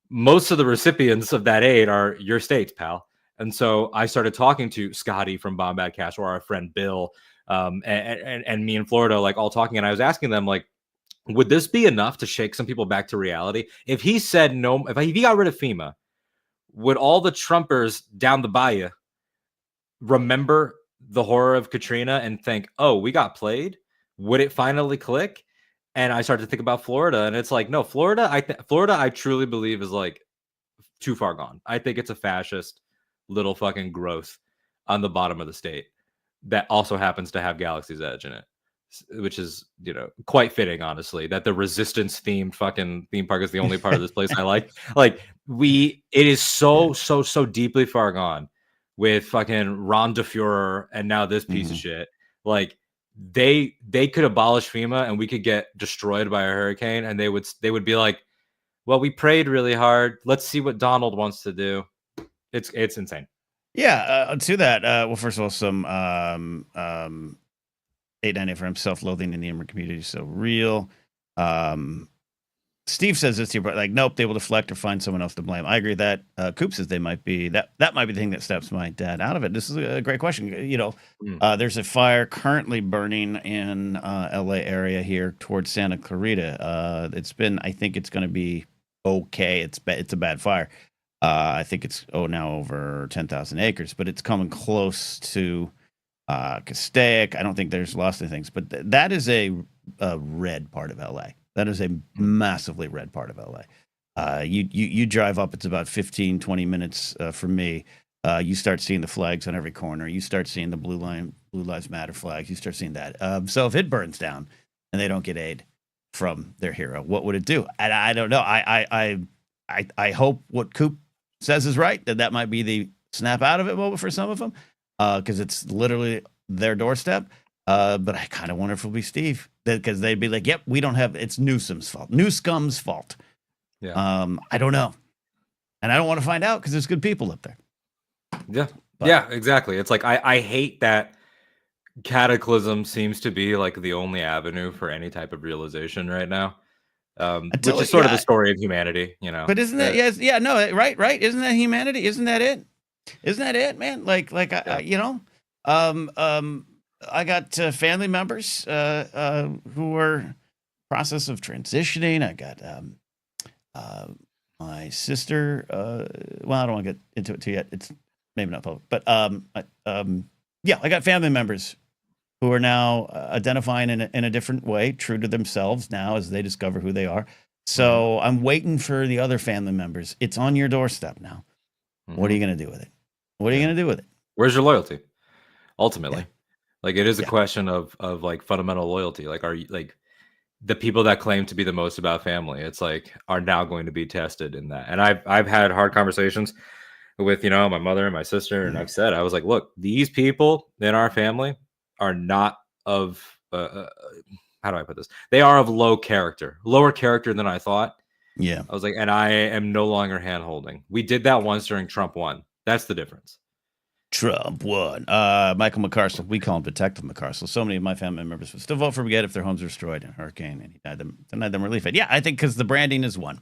most of the recipients of that aid are your states, pal. And so I started talking to Scotty from Bombad Cash, or our friend Bill, and me in Florida, like all talking. And I was asking them, like, would this be enough to shake some people back to reality? If he said no, if he got rid of FEMA, would all the Trumpers down the bayou remember the horror of Katrina and think, oh, we got played? Would it finally click? And I started to think about Florida, and it's like, no, Florida, I truly believe is like too far gone. I think it's a fascist little fucking growth on the bottom of the state that also happens to have Galaxy's Edge in it, which is, quite fitting, honestly, that the resistance themed fucking theme park is the only part of this place I like. Like, it is so deeply far gone with fucking Ron DeFuhrer and now this piece of shit. Like, they could abolish FEMA and we could get destroyed by a hurricane, and they would be like, well, we prayed really hard. Let's see what Donald wants to do. It's insane. Yeah, to that, well, first of all, some 890 for him, self-loathing in the immigrant community is so real. Steve says this here, but like, nope, they will deflect or find someone else to blame. I agree with that. Coop says they might be that might be the thing that steps my dad out of it. This is a great question. There's a fire currently burning in LA area here towards Santa Clarita. I think it's going to be okay. It's a bad fire. I think it's now over 10,000 acres, but it's coming close to Castaic. I don't think there's lots of things, but that is a red part of LA. That is a massively red part of LA. You drive up, it's about 15, 20 minutes from me. You start seeing the flags on every corner. You start seeing the Blue Lives Matter flags. You start seeing that. So if it burns down and they don't get aid from their hero, what would it do? And I don't know. I hope what Coop says is right, that might be the snap out of it moment for some of them, because it's literally their doorstep. But I kind of wonder if it'll be Steve, because they'd be like, yep, we don't have, it's Newsom's fault. Yeah. I don't know. And I don't want to find out because there's good people up there. Yeah. Yeah, exactly. It's like, I hate that cataclysm seems to be like the only avenue for any type of realization right now. Which is sort of the story of humanity, But isn't that, right? Isn't that humanity? Isn't that it, man? I got family members who are process of transitioning. I got my sister. Well, I don't want to get into it too yet. It's maybe not public, but I got family members who are now identifying in a different way, true to themselves now as they discover who they are. So I'm waiting for the other family members. It's on your doorstep now. What are you going to do with it? What are you going to do with it? Where's your loyalty? Ultimately, like it is a question of like fundamental loyalty. Like, are you like the people that claim to be the most about family? It's like are now going to be tested in that. And I've had hard conversations with my mother and my sister, and I've said, I was like, look, these people in our family are not of how do I put this? They are of lower character than I thought. Yeah, I was like, and I am no longer hand holding. We did that once during Trump won. That's the difference. Trump won. Michael McCarcel, we call him Detective McCarcel. So many of my family members would still vote for Brigade if their homes were destroyed in a hurricane, and he denied them relief. Yeah, I think because the branding is one.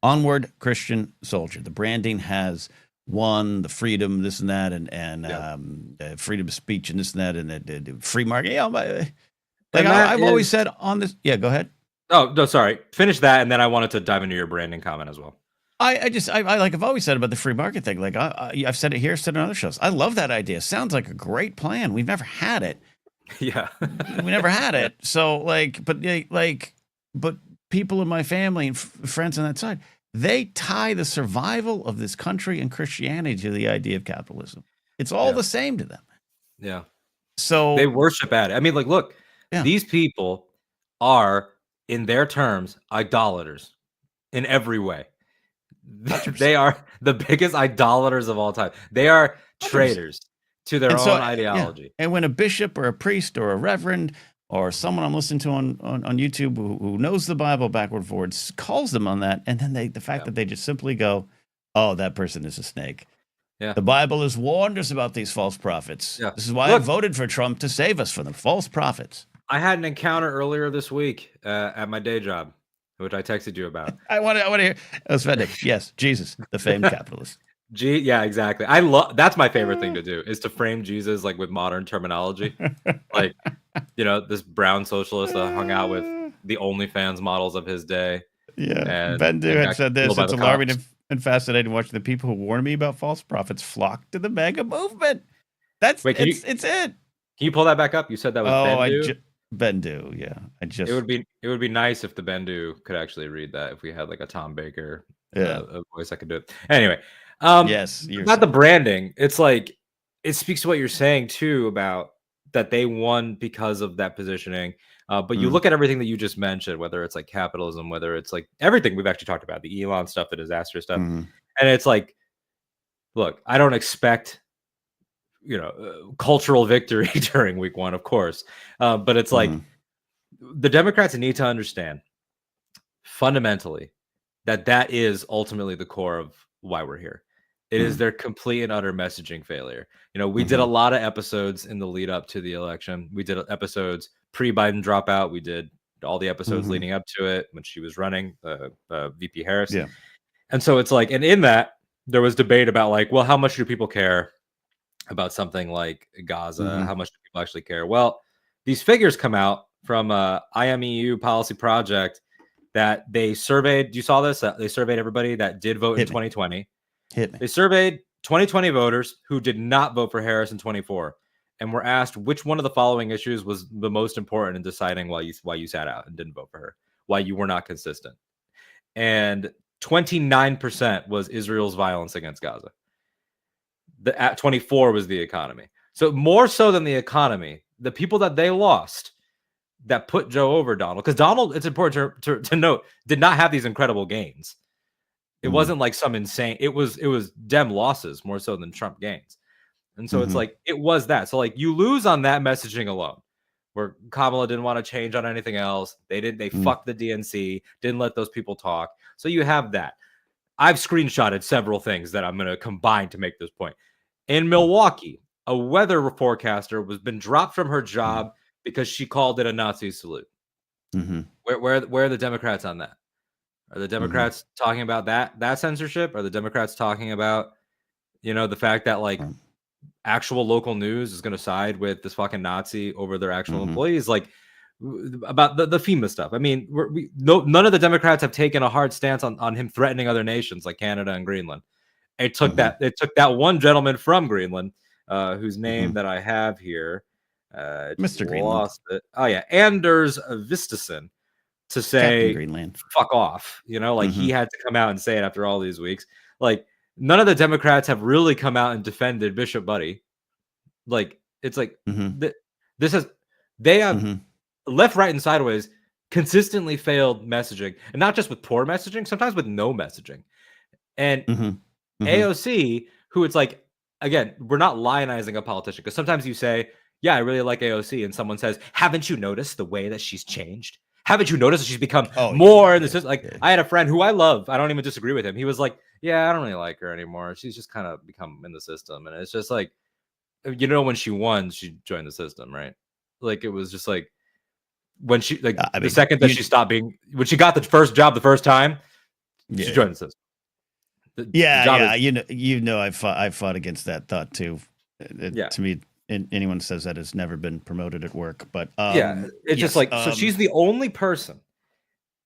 Onward, Christian soldier. The branding has won, the freedom, this and that, and freedom of speech and this and that, and the free market. Yeah, I've always said on this. Yeah, go ahead. Oh no, sorry. Finish that, and then I wanted to dive into your branding comment as well. I've always said about the free market thing. Like I've said it here, said it on other shows. I love that idea. Sounds like a great plan. We've never had it. Yeah, we never had it. So but people in my family and friends on that side, they tie the survival of this country and Christianity to the idea of capitalism. It's all the same to them. Yeah. So they worship at it. I mean, like, look, these people are, in their terms, idolaters in every way. 100%. They are the biggest idolaters of all time. They are traitors to their own ideology. Yeah. And when a bishop or a priest or a reverend or someone I'm listening to on YouTube who knows the Bible backward and forwards calls them on that, and then the fact that they just simply go, oh, that person is a snake. Yeah. The Bible has warned us about these false prophets. Yeah. This is why I voted for Trump, to save us from the false prophets. I had an encounter earlier this week at my day job, which I texted you about. I want to hear. Yes, Jesus, the famed capitalist. Yeah, exactly. That's my favorite thing to do, is to frame Jesus like with modern terminology. Like, this brown socialist that hung out with the OnlyFans models of his day. Yeah, and Bendu had said this. It's alarming and fascinating watching the people who warned me about false prophets flock to the MAGA movement. It's it. Can you pull that back up? You said that was Bendu? Bendu, yeah. It would be nice if the Bendu could actually read that. If we had like a Tom Baker a voice, I could do it. Anyway, yes, about the branding. It's like it speaks to what you're saying too about that they won because of that positioning. But you look at everything that you just mentioned, whether it's like capitalism, whether it's like everything we've actually talked about, the Elon stuff, the disaster stuff, and it's like, look, I don't expect cultural victory during week one, of course. But it's like the Democrats need to understand fundamentally that is ultimately the core of why we're here. It is their complete and utter messaging failure. We did a lot of episodes in the lead up to the election. We did episodes pre-Biden dropout. We did all the episodes leading up to it when she was running, VP Harris. Yeah. And so it's like, and in that there was debate about like, well, how much do people care about something like Gaza? How much do people actually care? Well, these figures come out from IMEU Policy Project that they surveyed. You saw this? They surveyed everybody that did vote in 2020. They surveyed 2020 voters who did not vote for Harris in 24, and were asked which one of the following issues was the most important in deciding why you sat out and didn't vote for her, why you were not consistent. And 29% was Israel's violence against Gaza. At 24 was the economy. So more so than the economy, the people that they lost that put Joe over Donald, because Donald, it's important to note, did not have these incredible gains. It wasn't like some insane. It was Dem losses more so than Trump gains. And so it's like, it was that. So like you lose on that messaging alone, where Kamala didn't want to change on anything else. They fucked the DNC, didn't let those people talk. So you have that. I've screenshotted several things that I'm going to combine to make this point. In Milwaukee, a weather forecaster been dropped from her job because she called it a Nazi salute. Where are the Democrats on that? Are the Democrats talking about that censorship? Are the Democrats talking about, the fact that like actual local news is going to side with this fucking Nazi over their actual employees? Like about the FEMA stuff. I mean, none of the Democrats have taken a hard stance on him threatening other nations like Canada and Greenland. It took that one gentleman from Greenland, whose name that I have here, Mr. Greenland. Lost it. Oh yeah, Anders Vistisen, to say fuck off. You know, like he had to come out and say it after all these weeks. Like none of the Democrats have really come out and defended Bishop Budde. Like it's like they have left, right, and sideways consistently failed messaging, and not just with poor messaging, sometimes with no messaging. And AOC, who it's like, again, we're not lionizing a politician, because sometimes you say, yeah, I really like AOC, and someone says, haven't you noticed the way that she's changed? Haven't you noticed that she's become more in the system? Like, I had a friend who I love. I don't even disagree with him. He was like, yeah, I don't really like her anymore. She's just kind of become in the system. And it's just like, you know, when she won, she joined the system, right? Like, it was just like, when she, like, the second that she stopped being, when she got the first job the first time, she joined the system. I fought against that thought too. To me, anyone says that has never been promoted at work, but it's just like, so she's the only person.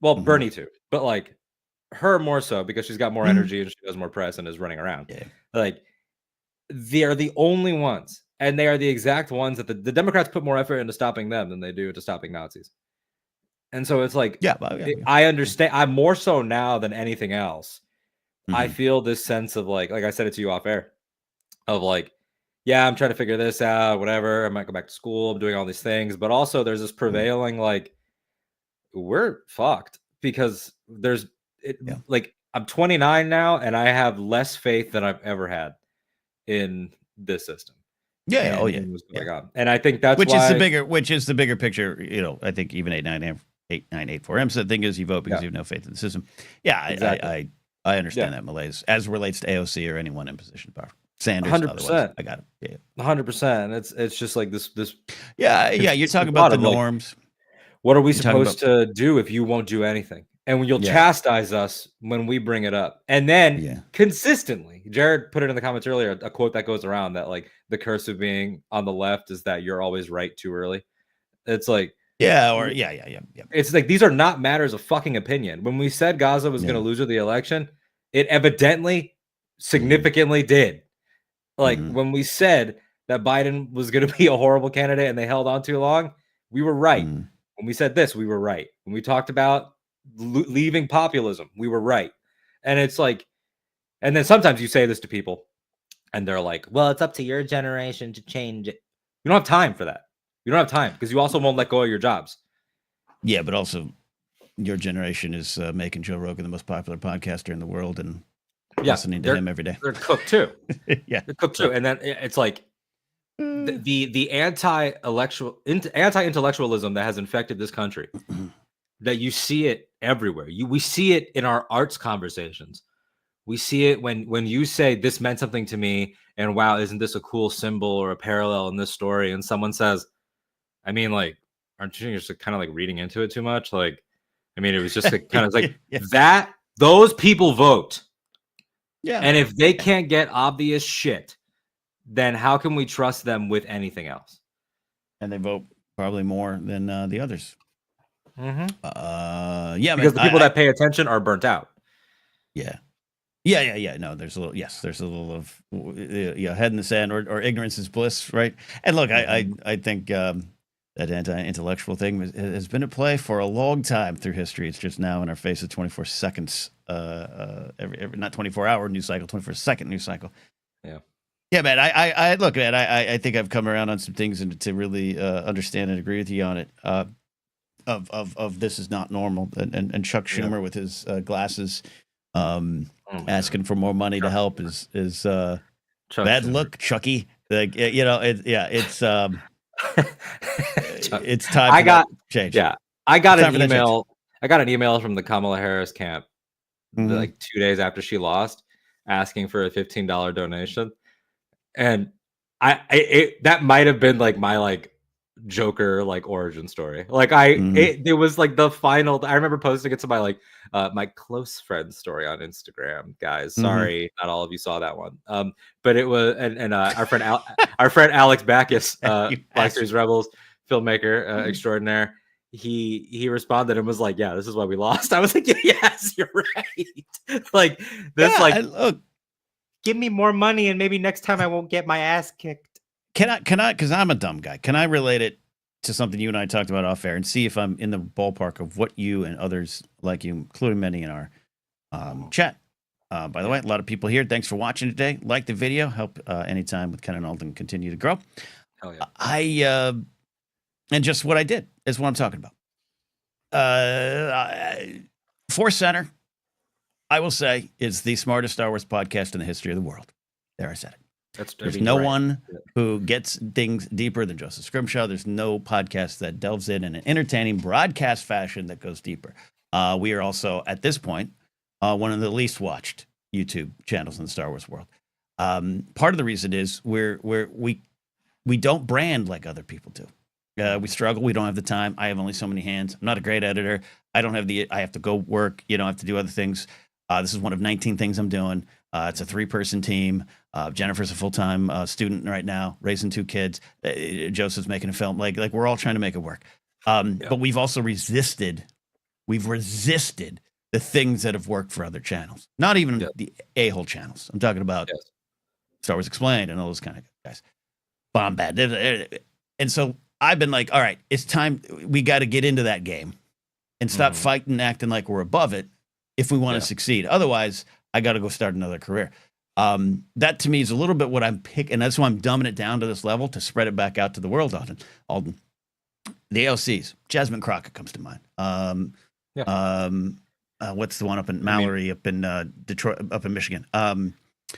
Well, Bernie too, but like her more so, because she's got more energy and she does more press and is running around. Like, they are the only ones, and they are the exact ones that the Democrats put more effort into stopping them than they do to stopping Nazis. And so it's like, I understand. I'm more so now than anything else. I feel this sense of like I said it to you off air, of like, yeah, I'm trying to figure this out, whatever. I might go back to school. I'm doing all these things, but also there's this prevailing like, we're fucked, because like, I'm 29 now, and I have less faith than I've ever had in this system. What's going on. And I think that's which is the bigger picture. You know, I think even 8984M said, the thing is, you vote because you have no faith in the system. Yeah, exactly. I understand that malaise as relates to AOC or anyone in position of power. Sanders, 100%. I got it. 100%. It's just like this. You're talking about the norms. Like, what are we supposed to do if you won't do anything? And when you'll chastise us when we bring it up, and then consistently, Jared put it in the comments earlier, a quote that goes around that like the curse of being on the left is that you're always right too early. It's like. It's like, these are not matters of fucking opinion. When we said Gaza was going to lose the election, it evidently significantly did. Like, when we said that Biden was going to be a horrible candidate and they held on too long, we were right. When we said this, we were right. When we talked about leaving populism, we were right. And it's like, and then sometimes you say this to people and they're like, well, it's up to your generation to change it. You don't have time for that. You don't have time, because you also won't let go of your jobs. Yeah, but also your generation is making Joe Rogan the most popular podcaster in the world, and listening to him every day. They're cooked too. They're cooked too. And then it's like the anti-intellectualism that has infected this country, that you see it everywhere. We see it in our arts conversations. We see it when you say, this meant something to me, and wow, isn't this a cool symbol or a parallel in this story? And someone says, I mean, like, aren't you just kind of like reading into it too much? Like, I mean, it was just kind of like that. Those people vote. Yeah. And if they can't get obvious shit, then how can we trust them with anything else? And they vote probably more than the others. Because the people that pay attention are burnt out. Yeah. No, there's a little of head in the sand, or ignorance is bliss, right? And look, I think that anti-intellectual thing has been at play for a long time through history. It's just now in our faces, 24 seconds, every not 24-hour news cycle, 24-second news cycle. Yeah, man. I look, man. I think I've come around on some things and to really understand and agree with you on it. Of this is not normal, and Chuck Schumer with his glasses. Asking for more money to help is bad Schumer. Look, Chucky. Like, it's it's time. Change. Yeah, I got an email. I got an email from the Kamala Harris camp, like 2 days after she lost, asking for a $15 donation, and that might have been like my like Joker like origin story. Like it was like the final. I remember posting it to my like my close friend story on Instagram. Guys, sorry, not all of you saw that one. But it was and our friend Alex Backus, Black Series Rebels filmmaker extraordinaire. He responded and was like, "Yeah, this is why we lost." I was like, "Yes, you're right." Like this, look, give me more money and maybe next time I won't get my ass kicked. Can I, because I'm a dumb guy, can I relate it to something you and I talked about off air and see if I'm in the ballpark of what you and others like you, including many in our chat. By the way, a lot of people here. Thanks for watching today. Like the video. Help Anytime with Ken and Alden continue to grow. Hell yeah. And just what I did is what I'm talking about. Force Center, I will say, is the smartest Star Wars podcast in the history of the world. There, I said it. There's no one who gets things deeper than Joseph Scrimshaw. There's no podcast that delves in an entertaining broadcast fashion that goes deeper. We are also, at this point, one of the least watched YouTube channels in the Star Wars world. Part of the reason is we don't brand like other people do. We struggle. We don't have the time. I have only so many hands. I'm not a great editor. I have to go work. I have to do other things. This is one of 19 things I'm doing. It's a 3-person team. Jennifer's a full-time student right now, raising 2 kids. Joseph's making a film. Like we're all trying to make it work. But we've also resisted. We've resisted the things that have worked for other channels. Not even the a-hole channels. I'm talking about Star Wars Explained and all those kind of guys. Bombad. And so I've been like, all right, it's time. We got to get into that game and stop fighting and acting like we're above it if we want to succeed. Otherwise, I got to go start another career. That to me is a little bit what I'm picking. And that's why I'm dumbing it down to this level to spread it back out to the world. Alden. The AOCs. Jasmine Crockett comes to mind. What's the one up in Mallory, up in Detroit, up in Michigan?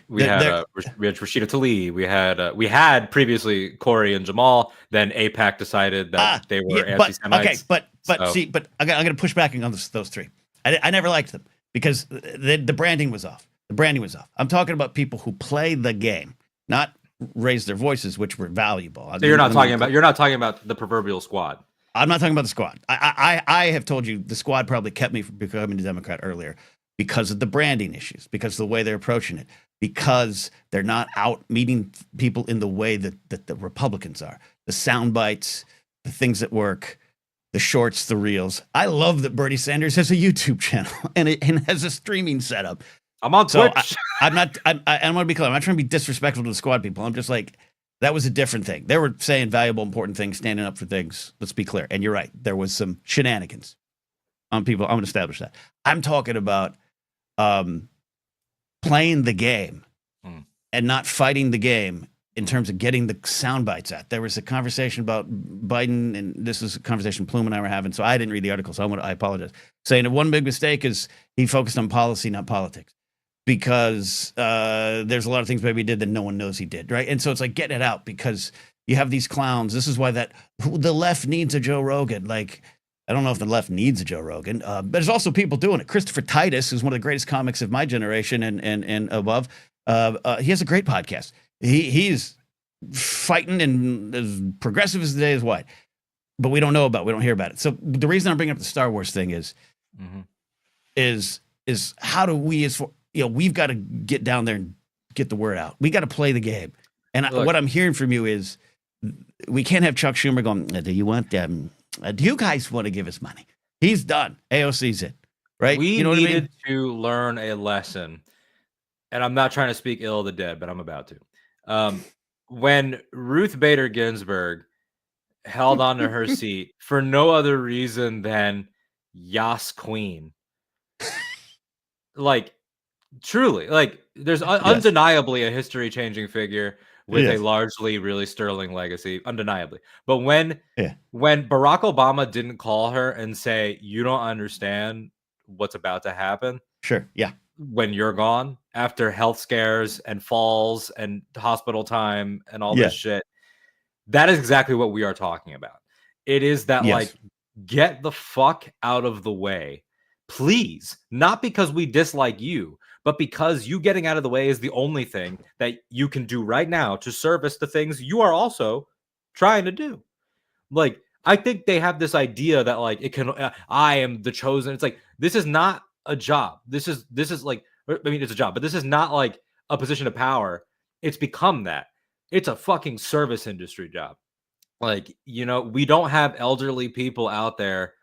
We had Rashida Tlaib. We had previously Corey and Jamal. Then APAC decided that they were anti-Semites. Okay, but I'm going to push back on those 3. I never liked them because the branding was off. The branding was off. I'm talking about people who play the game, not raise their voices, which were valuable. So you're not talking about the proverbial squad. I'm not talking about the squad. I have told you the squad probably kept me from becoming a Democrat earlier because of the branding issues, because of the way they're approaching it, because they're not out meeting people in the way that the Republicans are. The sound bites, the things that work, the shorts, the reels. I love that Bernie Sanders has a YouTube channel and has a streaming setup. I'm on Twitch. I want to be clear. I'm not trying to be disrespectful to the squad people. I'm just like, that was a different thing. They were saying valuable, important things, standing up for things. Let's be clear. And you're right. There was some shenanigans on people. I'm going to establish that. I'm talking about playing the game and not fighting the game in terms of getting the sound bites out. There was a conversation about Biden, and this is a conversation Plume and I were having, so I didn't read the article, so I apologize. Saying that one big mistake is he focused on policy, not politics. Because there's a lot of things maybe he did that no one knows he did, right? And so it's like getting it out because you have these clowns. This is why the left needs a Joe Rogan. Like, I don't know if the left needs a Joe Rogan, but there's also people doing it. Christopher Titus, who's one of the greatest comics of my generation and above, he has a great podcast. He's fighting and as progressive as the day is wide, but we don't hear about it. So the reason I'm bringing up the Star Wars thing is how do we we've got to get down there and get the word out. We got to play the game. And what I'm hearing from you is we can't have Chuck Schumer going, do you guys want to give us money? He's done. AOC's it, right? We needed to learn a lesson. And I'm not trying to speak ill of the dead, but I'm about to. When Ruth Bader Ginsburg held on to her seat for no other reason than Yas Queen. Truly, there's undeniably a history-changing figure with a largely really sterling legacy, undeniably. But when Barack Obama didn't call her and say, you don't understand what's about to happen. Sure. Yeah. When you're gone after health scares and falls and hospital time and all this shit, that is exactly what we are talking about. It is that get the fuck out of the way, please. Not because we dislike you, but because you getting out of the way is the only thing that you can do right now to service the things you are also trying to do. I think they have this idea that I am the chosen. It's like, this is not a job. This is it's a job, but this is not a position of power. It's become that. It's a fucking service industry job. We don't have elderly people out there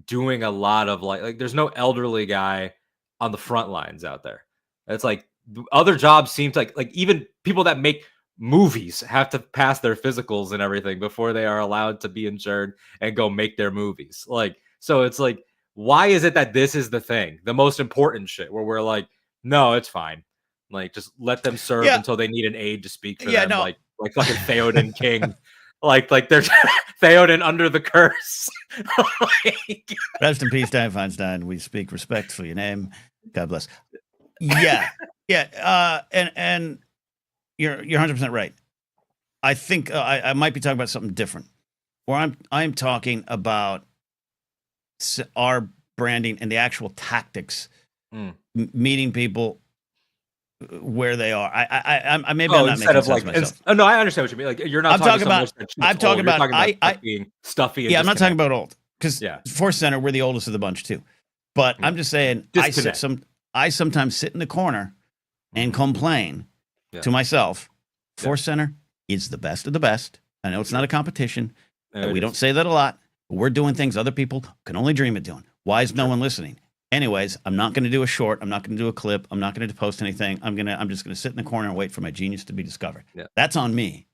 doing a lot of there's no elderly guy on the front lines out there. It's other jobs seems like even people that make movies have to pass their physicals and everything before they are allowed to be insured and go make their movies. Like, so it's like, why is it that this is the thing, the most important shit, where we're like, no, it's fine. Like, just let them serve until they need an aide to speak for them. No. Like fucking Theoden King. Like they're Theoden under the curse. Rest in peace, Dianne Feinstein. We speak respect for your name. God bless. Yeah. And you're 100% right. I think I might be talking about something different. Or I'm talking about our branding and the actual tactics, meeting people where they are. I maybe I'm not making sense of myself. No, I understand what you mean. Like, you're not talking about. I'm talking about being stuffy. And I'm not talking about old, because Force Center, we're the oldest of the bunch too. But I'm just saying, I sometimes sit in the corner and complain to myself. Force Center is the best of the best. I know it's not a competition. We don't say that a lot. But we're doing things other people can only dream of doing. Why is no one listening? Anyways, I'm not going to do a short. I'm not going to do a clip. I'm not going to post anything. I'm just going to sit in the corner and wait for my genius to be discovered. Yeah. That's on me.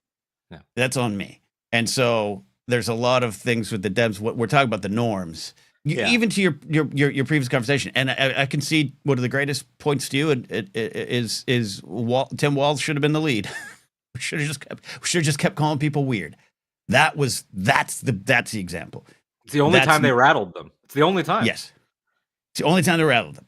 Yeah. That's on me. And so there's a lot of things with the devs. What we're talking about, the norms. Even to your previous conversation, and I can see one of the greatest points to you is Tim Walz should have been the lead. we should have just kept calling people weird. That's the example. It's the only time they rattled them. It's the only time. Yes. It's the only time they rattled them.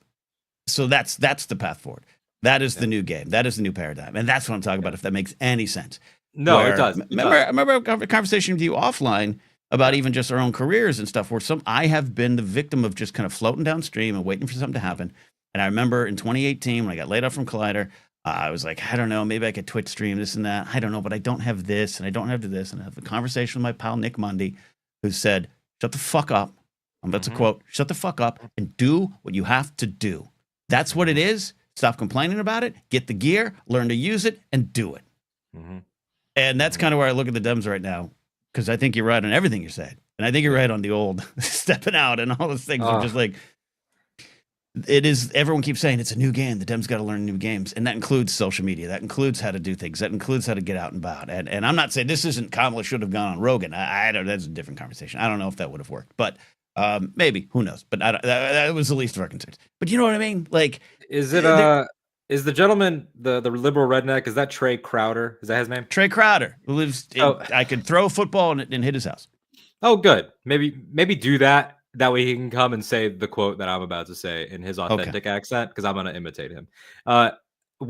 So that's the path forward. That is the new game. That is the new paradigm. And that's what I'm talking about, if that makes any sense. No, it does. I remember a conversation with you offline about even just our own careers and stuff, where I have been the victim of just kind of floating downstream and waiting for something to happen. And I remember in 2018, when I got laid off from Collider, I was like, I don't know, maybe I could Twitch stream this and that. I don't know, but I don't have this and I don't have this. And I have a conversation with my pal Nick Mundy, who said, shut the fuck up. That's a quote. Shut the fuck up and do what you have to do. That's what it is. Stop complaining about it. Get the gear, learn to use it, and do it. And that's kind of where I look at the Dems right now, because I think you're right on everything you're saying. And I think you're right on the old stepping out and all those things. I'm just like, it is, everyone keeps saying it's a new game. The Dems got to learn new games. And that includes social media. That includes how to do things. That includes how to get out and about. And I'm not saying this isn't Kamala should have gone on Rogan. I don't, that's a different conversation. I don't know if that would have worked, but maybe, who knows? But that was the least of our concerns. But you know what I mean? Like, is the gentleman, the liberal redneck, is that Trey Crowder? Is that his name? Trey Crowder, who lives I could throw a football and hit his house. Oh, good. Maybe do that. That way he can come and say the quote that I'm about to say in his authentic accent, because I'm going to imitate him.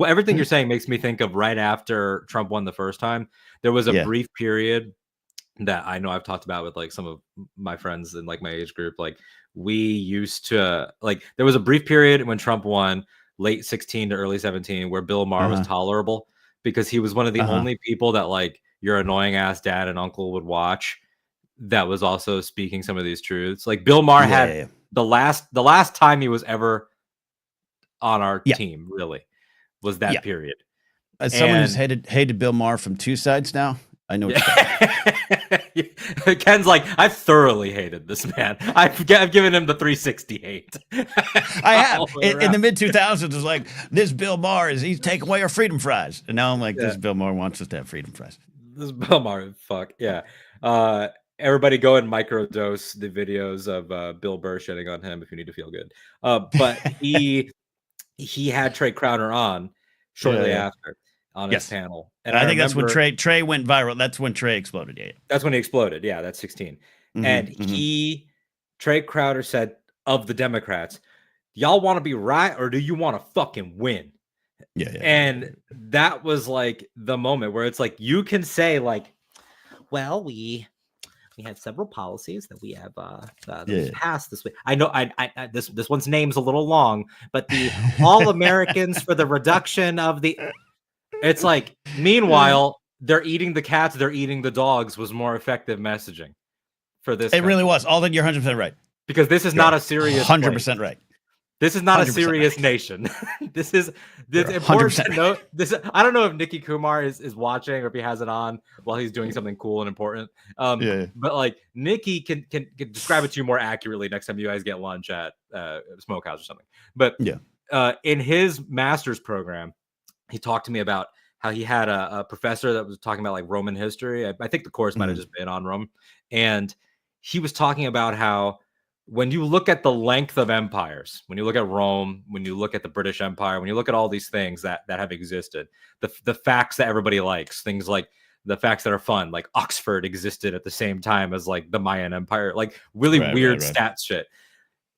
Everything you're saying makes me think of right after Trump won the first time. There was a brief period that I know I've talked about with like some of my friends in like my age group. Like, we used to, like, there was a brief period when Trump won, late 16 to early 17, where Bill Maher was tolerable, because he was one of the only people that like your annoying ass dad and uncle would watch that was also speaking some of these truths. Like, Bill Maher had the last time he was ever on our team, really, was that period. As someone who's hated Bill Maher from two sides now, I know what you're Ken's like, I thoroughly hated this man. I've given him the 360 hate. I have. In the mid-2000s, it was like, this Bill Maher, he's taking away our freedom fries. And now I'm like, this Bill Maher wants us to have freedom fries. This Bill Maher, fuck. Yeah. Everybody go and microdose the videos of Bill Burr shitting on him if you need to feel good. But he had Trey Crowder on shortly after on his panel. And I think that's when Trey went viral. That's when Trey exploded. Yeah. That's when he exploded. Yeah, that's 16. And Trey Crowder said of the Democrats, y'all want to be right or do you want to fucking win? And that was like the moment where it's like, you can say like, well, we had several policies that we have passed this week. I know this one's name's a little long, but the All Americans for the reduction of the. It's like, meanwhile, they're eating the cats, they're eating the dogs was more effective messaging for this. It really was. All that, you're 100% right. Because this is not a serious 100% right. This is not a serious nation. This important to note. I don't know if Nikki Kumar is watching or if he has it on while he's doing something cool and important. But like, Nikki can describe it to you more accurately next time you guys get lunch at Smokehouse or something. But in his master's program, he talked to me about how he had a professor that was talking about like Roman history. I think the course might have just been on Rome, and he was talking about how when you look at the length of empires, when you look at Rome, when you look at the British Empire, when you look at all these things that have existed, the facts that everybody likes, things like the facts that are fun, like Oxford existed at the same time as like the Mayan Empire, like really weird stats shit.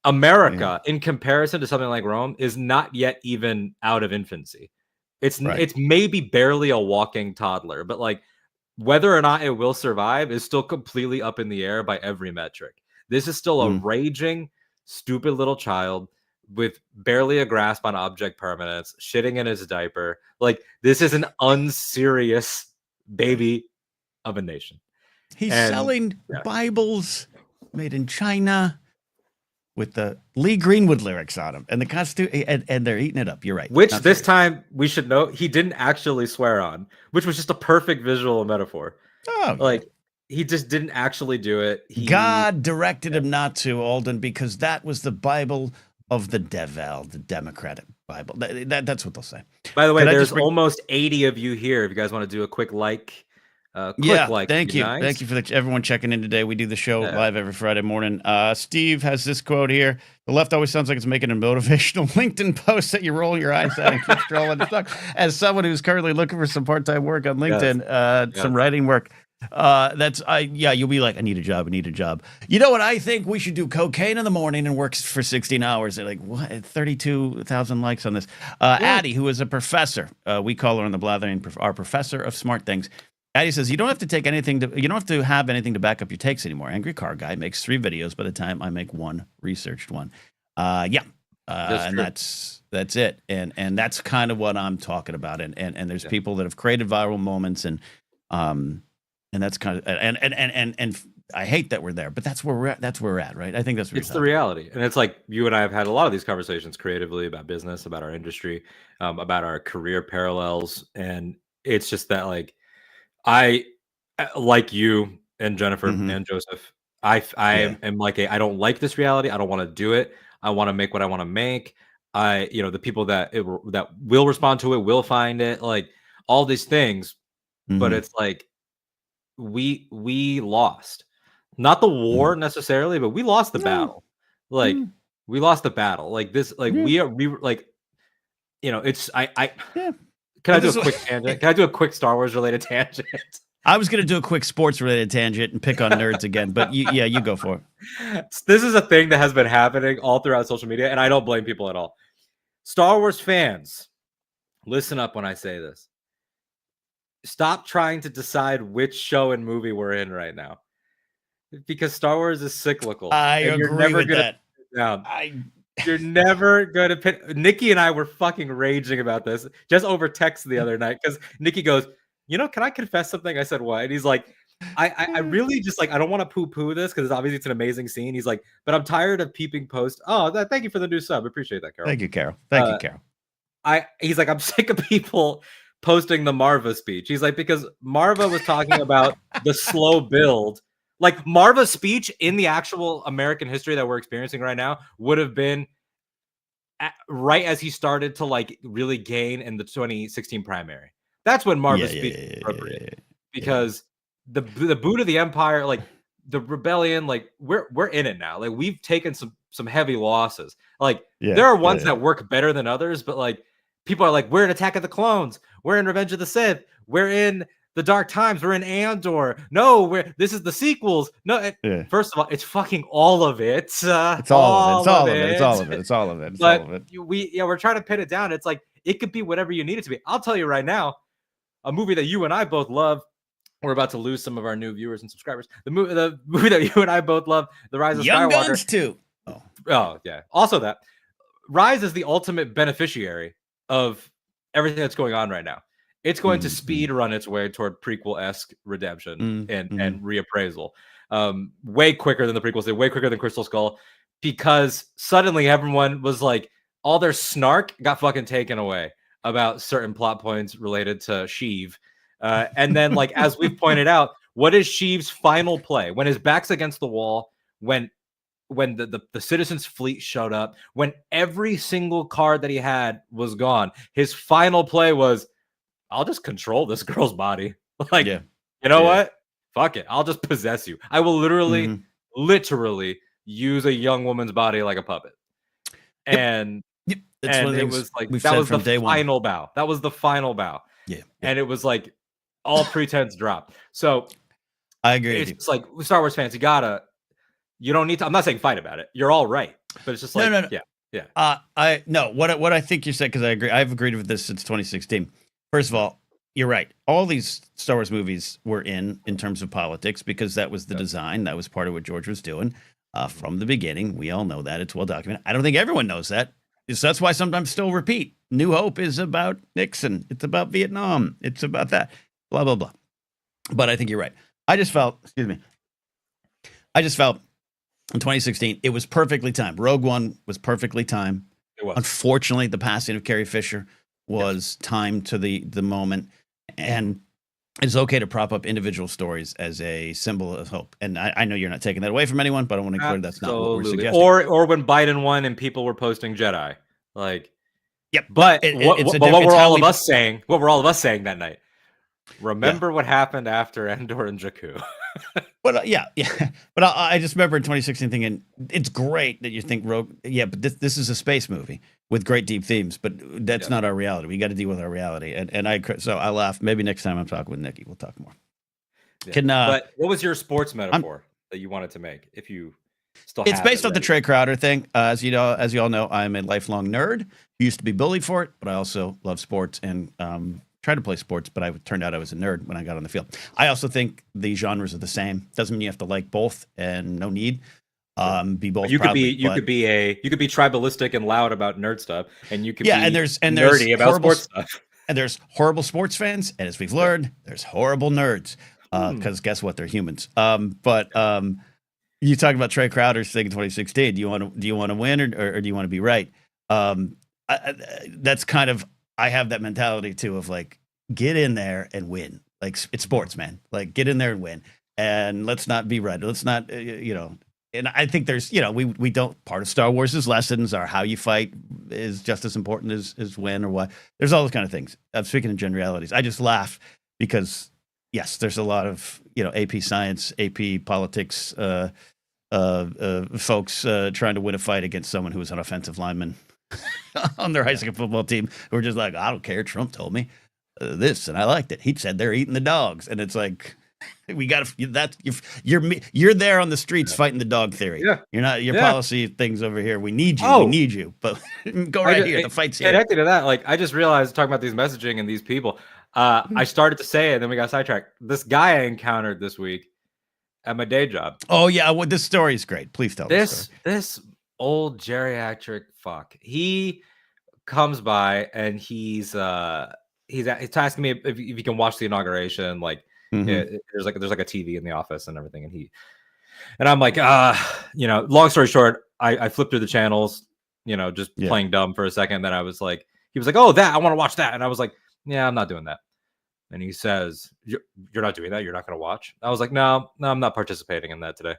America, in comparison to something like Rome, is not yet even out of infancy. It's maybe barely a walking toddler, but like whether or not it will survive is still completely up in the air by every metric. This is still a raging, stupid little child with barely a grasp on object permanence, shitting in his diaper. Like, this is an unserious baby of a nation. He's selling Bibles made in China with the Lee Greenwood lyrics on them, and the Constitution, and they're eating it up. You're right. Which this time we should note he didn't actually swear on, which was just a perfect visual metaphor. Oh, like he just didn't actually do it. God directed him not to, Alden, because that was the Bible of the devil, the Democratic Bible. That's what they'll say. By the way, there's almost 80 of you here. If you guys want to do a quick like. Thank you. Nice. Thank you for everyone checking in today. We do the show live every Friday morning. Steve has this quote here. The left always sounds like it's making a motivational LinkedIn post that you roll your eyes at and keep scrolling. As someone who's currently looking for some part-time work on LinkedIn, some writing work, you'll be like, I need a job. You know what? I think we should do cocaine in the morning and work for 16 hours. They're like, what? 32,000 likes on this. Addie, who is a professor, we call her on the Blathering, our professor of smart things. Addie says, you don't have to have anything to back up your takes anymore. Angry Car Guy makes 3 videos by the time I make one researched one. And that's it. And that's kind of what I'm talking about. And there's people that have created viral moments, and that's kind of, and I hate that we're there, but that's where we're at, right? I think that's the reality. And it's like you and I have had a lot of these conversations creatively about business, about our industry, about our career parallels. And it's just that, like, I, like you and Jennifer and Joseph, I am like I don't like this reality. I don't want to do it. I want to make what I want to make. The people that will respond to it will find it, like all these things. But it's like we lost, not the war necessarily, but we lost the battle. Like we lost the battle. Like this, like we were like, it's Can I do a quick tangent? Can I do a quick Star Wars related tangent? I was going to do a quick sports related tangent and pick on nerds again, but you go for it. This is a thing that has been happening all throughout social media, and I don't blame people at all. Star Wars fans, listen up when I say this. Stop trying to decide which show and movie we're in right now, because Star Wars is cyclical. I agree with that. You're never going to Nikki and I were fucking raging about this just over text the other night, because Nikki goes, can I confess something? I said, what? And he's like, I really just like, I don't want to poo-poo this because obviously it's an amazing scene. He's like, but I'm tired of peeping post. Thank you for the new sub. Appreciate that, Carol. Thank you, Carol. Thank you, Carol. He's like, I'm sick of people posting the Marva speech. He's like, because Marva was talking about the slow build. Like Marva's speech in the actual American history that we're experiencing right now would have been right as he started to like really gain in the 2016 primary. That's when Marva's speech is appropriate, because the boot of the empire, like the rebellion, like we're in it now. Like we've taken some heavy losses. Like there are ones that work better than others, but like people are like, we're in Attack of the Clones, we're in Revenge of the Sith, we're in the Dark Times, we're in Andor. No, this is the sequels. No, first of all, it's fucking all of it. It's all of it. But we're trying to pin it down. It's like it could be whatever you need it to be. I'll tell you right now, a movie that you and I both love. We're about to lose some of our new viewers and subscribers. The movie that you and I both love, The Rise of Young Skywalker. Guns 2. Oh yeah. Also, that Rise is the ultimate beneficiary of everything that's going on right now. It's going to speed run its way toward prequel-esque redemption and reappraisal. Way quicker than the prequels did, way quicker than Crystal Skull, because suddenly everyone was like, all their snark got fucking taken away about certain plot points related to Sheev. And then, like, as we've pointed out, what is Sheev's final play? When his back's against the wall, when the Citizens Fleet showed up, when every single card that he had was gone, his final play was, I'll just control this girl's body. Like, you know what? Fuck it. I'll just possess you. I will literally use a young woman's body like a puppet. And it was like, that was the final bow. That was the final bow. Yeah. And it was like all pretense dropped. So I agree. It's like Star Wars fans, you don't need to. I'm not saying fight about it. You're all right, but it's just like no. What I think you said, because I agree. I've agreed with this since 2016. First of all, you're right. All these Star Wars movies were in terms of politics because that was the design. That was part of what George was doing from the beginning. We all know that. It's well documented. I don't think everyone knows that. So that's why sometimes still repeat. New Hope is about Nixon. It's about Vietnam. It's about that. Blah, blah, blah. But I think you're right. I just felt in 2016, it was perfectly timed. Rogue One was perfectly timed. It was. Unfortunately, the passing of Carrie Fisher was timed to the moment. And it's okay to prop up individual stories as a symbol of hope. And I know you're not taking that away from anyone, but I want to clear that's not what we're suggesting. Or when Biden won and people were posting Jedi. Like, yep. But what were all of us saying? What were all of us saying that night? Remember what happened after Endor and Jakku. But but I just remember in 2016 thinking it's great that you think Rogue. Yeah, but this is a space movie with great deep themes, but that's not our reality. We got to deal with our reality. And I laugh. Maybe next time I'm talking with Nikki, we'll talk more. Yeah. But what was your sports metaphor that you wanted to make? If you still, it's based off the Trey Crowder thing. As you all know, I'm a lifelong nerd. Used to be bullied for it, but I also love sports and tried to play sports, but I turned out I was a nerd when I got on the field. I also think the genres are the same. Doesn't mean you have to like both, and no need. Be both. You could be tribalistic and loud about nerd stuff, and you could be there's nerdy about sports stuff. And there's horrible sports fans, and as we've learned, there's horrible nerds. Because guess what? They're humans. But you talk about Trey Crowder's thing in 2016. Do you want to win or do you want to be right? That's kind of. I have that mentality too of like, get in there and win. Like, it's sports, man. Like, get in there and win. And let's not be right. Let's not, and I think there's, we don't, part of Star Wars' lessons are how you fight is just as important as when or what. There's all those kind of things. I'm speaking in generalities. I just laugh because, yes, there's a lot of, AP science, AP politics, folks trying to win a fight against someone who is an offensive lineman on their high school football team who are just like, I don't care. Trump told me this and I liked it. He said they're eating the dogs. And it's like, we got to, you're there on the streets fighting the dog theory. Yeah. You're not your policy things over here. We need you. We need you. But go right here. The fight's here. Connected to that, like, I just realized talking about these messaging and these people, I started to say it and then we got sidetracked. This guy I encountered this week at my day job. Oh yeah. Well, this story is great. Please tell this old geriatric fuck. He comes by and he's asking me if you can watch the inauguration. Like, there's like a TV in the office and everything. And I'm like, long story short, I flipped through the channels, just playing dumb for a second. Then he was like, oh, that I want to watch that. And I was like, yeah, I'm not doing that. And he says, you're not doing that. You're not going to watch. I was like, no, I'm not participating in that today.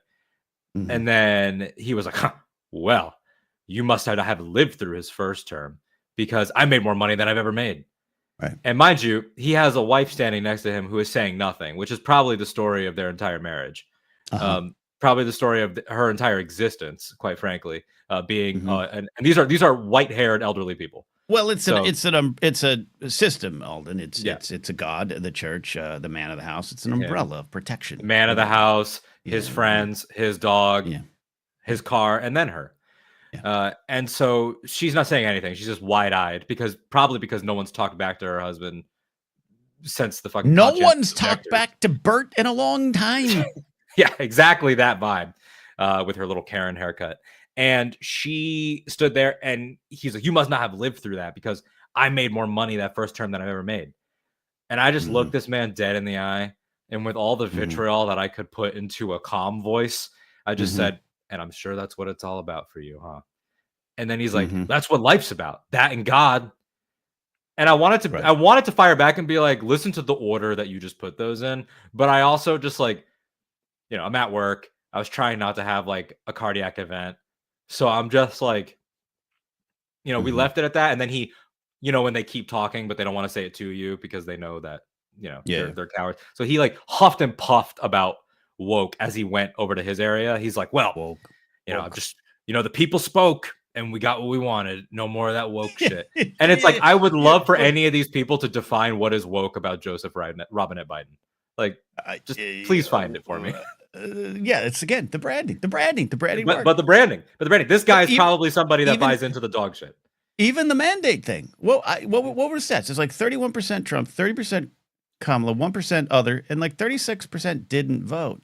And then he was like, well, you must have lived through his first term because I made more money than I've ever made. Right. And mind you, he has a wife standing next to him who is saying nothing, which is probably the story of their entire marriage. Probably the story of her entire existence, quite frankly, being and these are white-haired elderly people. Well, it's a system, Alden. It's a god, the church, the man of the house. It's an umbrella of protection. The man of the house, his friends, his dog, his car, and then her. And so she's not saying anything. She's just wide-eyed because no one's talked back to her husband since the fucking. No one's talked back to Bert in a long time. Yeah, exactly that vibe with her little Karen haircut. And she stood there and he's like, you must not have lived through that because I made more money that first term than I've ever made. And I just looked this man dead in the eye. And with all the vitriol that I could put into a calm voice, I just said, and I'm sure that's what it's all about for you, huh? And then he's like, that's what life's about, that and God. And I wanted to fire back and be like, listen to the order that you just put those in. But I also just like, I'm at work. I was trying not to have like a cardiac event. So I'm just like, we left it at that. And then he you know, when they keep talking, but they don't want to say it to you because they know that, you know, they're cowards. So he like huffed and puffed about woke as he went over to his area. He's like, well, you know, just, you know, the people spoke and we got what we wanted. No more of that woke shit. And it's like, I would love for any of these people to define what is woke about Joseph Robinette Biden. Like, just please find it for me. It's again the branding. But the branding. This guy is probably somebody that buys into the dog shit. Even the mandate thing. Well, what were the stats? It's like 31% Trump, 30% Kamala, 1% other, and like 36% didn't vote.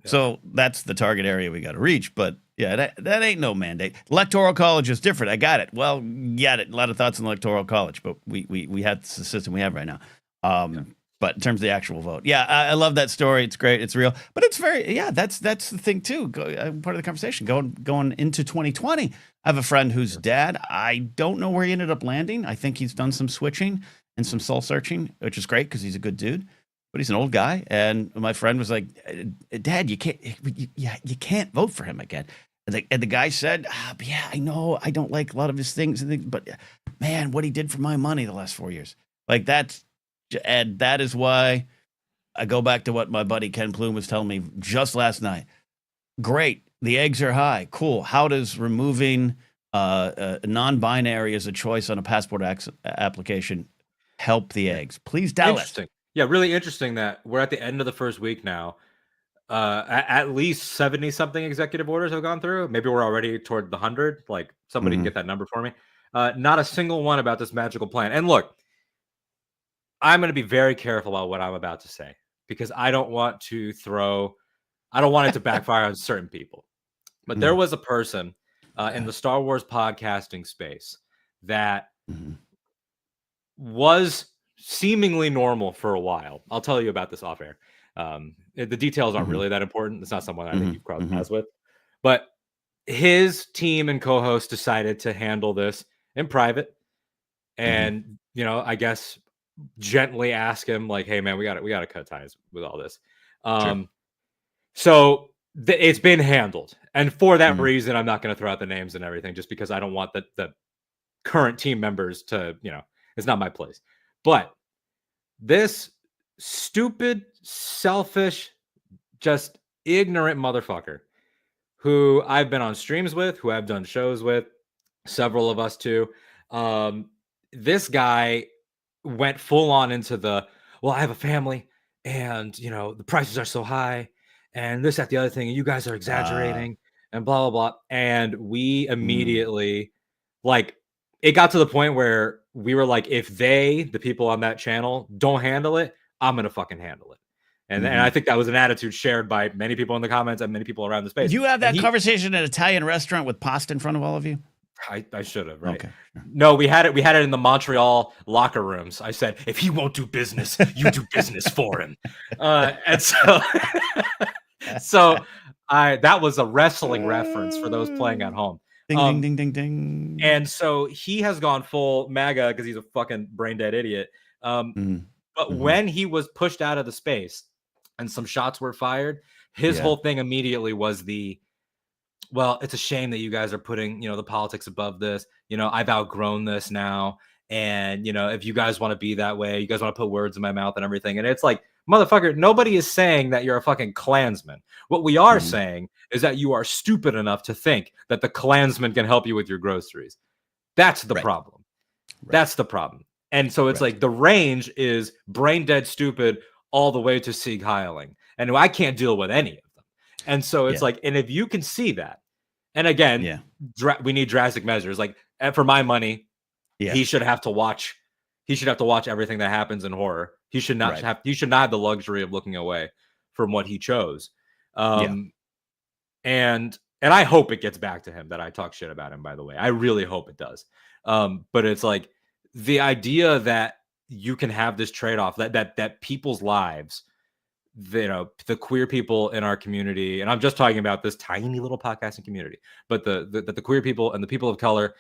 Yeah. So that's the target area we got to reach. But yeah, that ain't no mandate. Electoral college is different. I got it. Well, got it. A lot of thoughts on electoral college, but we had the system we have right now. But in terms of the actual vote, I love that story. It's great. It's real. But it's very, that's the thing too. Part of the conversation going into 2020. I have a friend whose dad, I don't know where he ended up landing. I think he's done some switching and some soul searching, which is great because he's a good dude. But he's an old guy, and my friend was like, "Dad, you can't vote for him again." And the guy said, I know I don't like a lot of his things, but man, what he did for my money the last 4 years, like that's. And that is why I go back to what my buddy Ken Plume was telling me just last night. Great. The eggs are high. Cool. How does removing non-binary as a choice on a passport application help the eggs? Please tell us. Yeah, really interesting that we're at the end of the first week now. At least 70-something executive orders have gone through. Maybe we're already toward the 100. Like, somebody can get that number for me. Not a single one about this magical plan. And look, I'm going to be very careful about what I'm about to say because I don't want it to backfire on certain people. But there was a person in the Star Wars podcasting space that was seemingly normal for a while. I'll tell you about this off air. The details aren't really that important. It's not someone I think you've crossed paths with. But his team and co-host decided to handle this in private. And, you know, I guess gently ask him like, hey man, we got to cut ties with all this. So it's been handled. And for that reason, I'm not going to throw out the names and everything just because I don't want the current team members to, you know, it's not my place. But this stupid, selfish, just ignorant motherfucker who I've been on streams with, who I've done shows with, several of us too. This guy went full on into I have a family and, you know, the prices are so high and this, that, the other thing, and you guys are exaggerating and blah, blah, blah. And we immediately, like, it got to the point where we were like, if the people on that channel don't handle it, I'm going to fucking handle it. And I think that was an attitude shared by many people in the comments and many people around the space. Did you have that conversation at an Italian restaurant with pasta in front of all of you? I should have, right? Okay. No, we had it in the Montreal locker rooms. I said, if he won't do business, you do business for him. And so that was a wrestling reference for those playing at home. Ding, ding, ding, ding, ding. And so he has gone full MAGA because he's a fucking brain dead idiot. But when he was pushed out of the space and some shots were fired, his whole thing immediately was well, it's a shame that you guys are putting, you know, the politics above this. You know, I've outgrown this now. And, you know, if you guys want to be that way, you guys want to put words in my mouth and everything. And it's like, motherfucker, nobody is saying that you're a fucking Klansman. What we are saying is that you are stupid enough to think that the Klansman can help you with your groceries. That's the problem. That's the problem. And so it's like the range is brain dead stupid all the way to Sieg Heiling. And I can't deal with any of them. And so it's like, and if you can see that, and again, we need drastic measures. Like, for my money, he should have to watch. He should have to watch everything that happens in horror. He should not have. He should not have the luxury of looking away from what he chose. And I hope it gets back to him that I talk shit about him. By the way, I really hope it does. But it's like the idea that you can have this trade-off that people's lives, you know, the queer people in our community, and I'm just talking about this tiny little podcasting community, but the queer people and the people of color,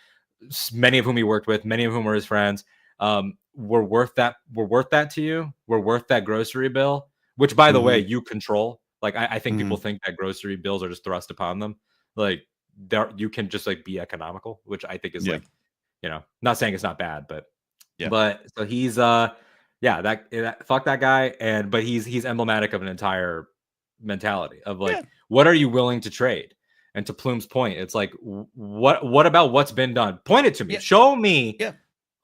many of whom he worked with, many of whom were his friends, were worth that to you. We're worth that grocery bill, which, by the way, you control. Like, I think people think that grocery bills are just thrust upon them. Like, you can just like be economical, which I think is like, you know, not saying it's not bad, but Yeah. But so he's fuck that guy, but he's emblematic of an entire mentality of like, what are you willing to trade? And to Plume's point, it's like, what about what's been done? Point it to me. Show me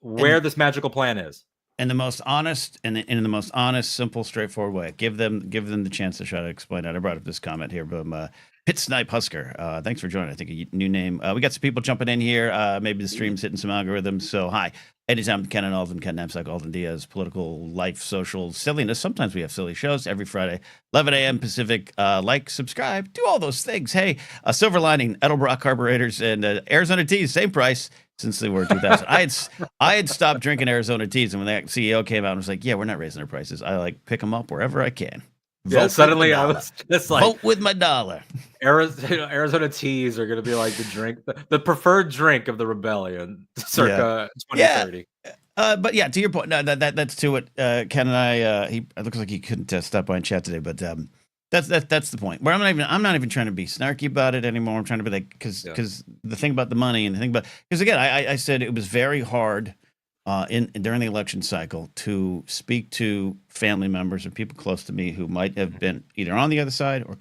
where this magical plan is. In the most honest in the most honest, simple, straightforward way. Give them the chance to try to explain it. I brought up this comment here from Pit Snipe Husker. Thanks for joining. I think a new name. We got some people jumping in here. Maybe the stream's hitting some algorithms. So hi. Anytime Ken and Alden, Ken Knapsack, Alden Diaz, political, life, social, silliness. Sometimes we have silly shows every Friday, 11 a.m. Pacific. Like, subscribe, do all those things. Hey, Silver Lining, Edelbrock Carburetors, and Arizona Teas, same price since they were 2000. I had stopped drinking Arizona Teas, and when that CEO came out and was like, "Yeah, we're not raising our prices," I like pick them up wherever I can. Suddenly I was just like, vote with my dollar. Arizona Teas are going to be like the drink, the preferred drink of the rebellion, circa 2030. But yeah, to your point, no, that's to it. Ken and I, it looks like he couldn't stop by and chat today, but that's the point. Where I'm not even trying to be snarky about it anymore. I'm trying to be like, because the thing about the money and the thing about, because again, I said it was very hard during the election cycle to speak to family members or people close to me who might have been either on the other side or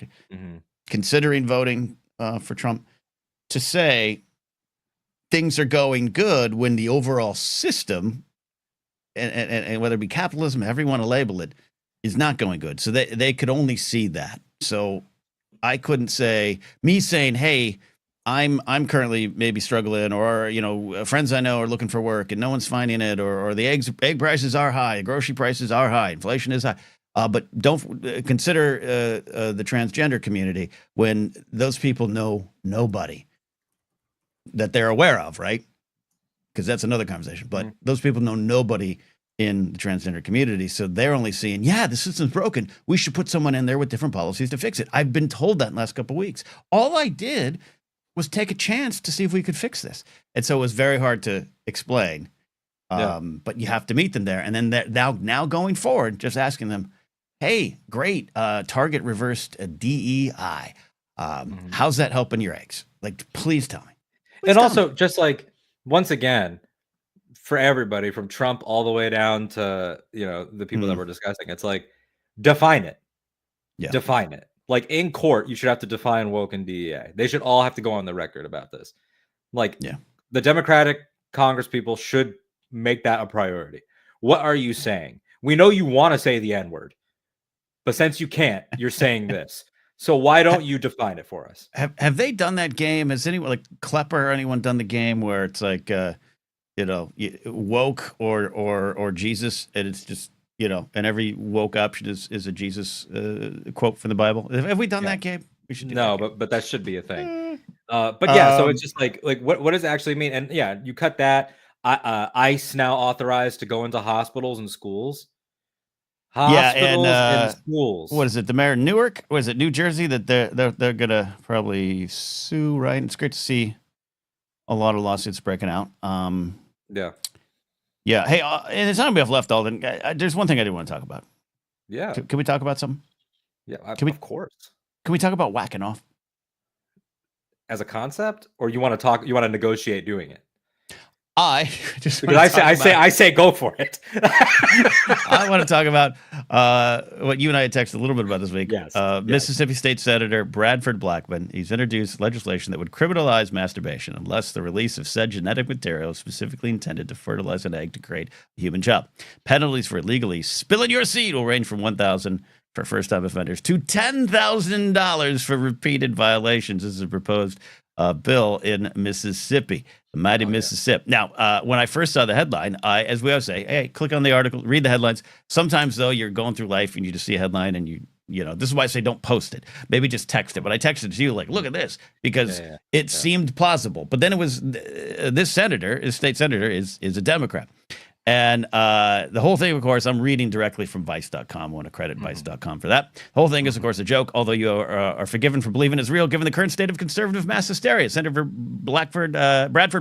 considering voting for Trump, to say things are going good when the overall system and whether it be capitalism, however you want to label it, is not going good. So they could only see that. So I couldn't say, me saying, hey, I'm currently maybe struggling, or friends I know are looking for work and no one's finding it, or the egg prices are high, grocery prices are high, inflation is high. But don't consider the transgender community when those people know nobody that they're aware of, right? Because that's another conversation. But those people know nobody in the transgender community, so they're only seeing, the system's broken. We should put someone in there with different policies to fix it. I've been told that in the last couple of weeks. All I did was take a chance to see if we could fix this. And so it was very hard to explain. But you have to meet them there. And then now going forward, just asking them, hey, great, Target reversed a DEI. How's that helping your eggs? Like, please tell me. And also, just like, once again, for everybody from Trump all the way down to, the people that we're discussing, it's like, define it. Define it. Like, in court, you should have to define woke and DEI. They should all have to go on the record about this. Like, the Democratic Congress people should make that a priority. What are you saying? We know you want to say the N-word, but since you can't, you're saying this. So why don't you define it for us? Have they done that game? Has anyone, like Klepper or anyone, done the game where it's like, woke or Jesus, and it's just, and every woke option is a Jesus quote from the Bible? Have we done that game? We should do but that should be a thing. So it's just like what does it actually mean? And you cut that. ICE now authorized to go into hospitals and schools. And schools. What is it? The mayor of Newark? Or is it New Jersey that they're gonna probably sue? Right? It's great to see a lot of lawsuits breaking out. Yeah. Hey, and it's not gonna be off left, Alden. There's one thing I do want to talk about. Yeah. Can we talk about something? Yeah, of course. Can we talk about whacking off as a concept, or you want to negotiate doing it? I say go for it. I want to talk about what you and I had texted a little bit about this week. Yes. Mississippi State Senator Bradford Blackman. He's introduced legislation that would criminalize masturbation unless the release of said genetic material is specifically intended to fertilize an egg to create a human child. Penalties for illegally spilling your seed will range from $1,000 for first-time offenders to $10,000 for repeated violations. This is a proposed bill in Mississippi, the mighty Mississippi. Now, when I first saw the headline, as we always say, hey, click on the article, read the headlines. Sometimes, though, you're going through life and you just see a headline and this is why I say don't post it. Maybe just text it. But I texted to you like, look at this, because it seemed plausible. But then it was this state senator is a Democrat. And the whole thing, of course, I'm reading directly from Vice.com. I want to credit Vice.com for that. The whole thing is, of course, a joke, although you are forgiven for believing it's real, given the current state of conservative mass hysteria. Senator Bradford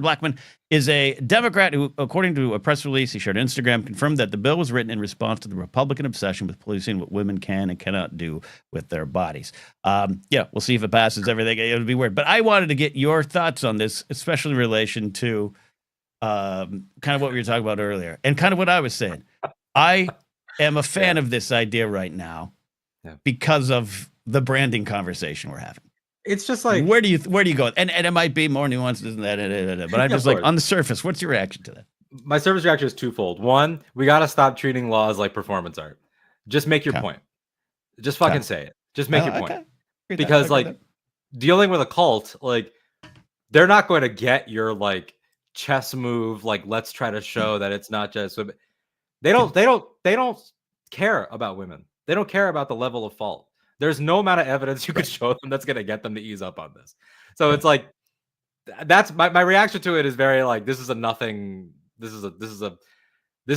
Blackman is a Democrat who, according to a press release he shared on Instagram, confirmed that the bill was written in response to the Republican obsession with policing what women can and cannot do with their bodies. We'll see if it passes everything. It would be weird. But I wanted to get your thoughts on this, especially in relation to kind of what we were talking about earlier, and kind of what I was saying. I am a fan of this idea right now because of the branding conversation we're having. It's just like, where do you go? And it might be more nuanced than that, but I'm just like, on the surface, what's your reaction to that? My surface reaction is twofold. One, we got to stop treating laws like performance art. Just make your point. Just fucking say it. Just make your point. Because like dealing with a cult, like they're not going to get your like chess move. Like, let's try to show that it's not just women. They don't care about women. They don't care about the level of fault. There's no amount of evidence you could show them that's going to get them to ease up on this. So it's like, that's my reaction to it is very like, this is a nothing. This is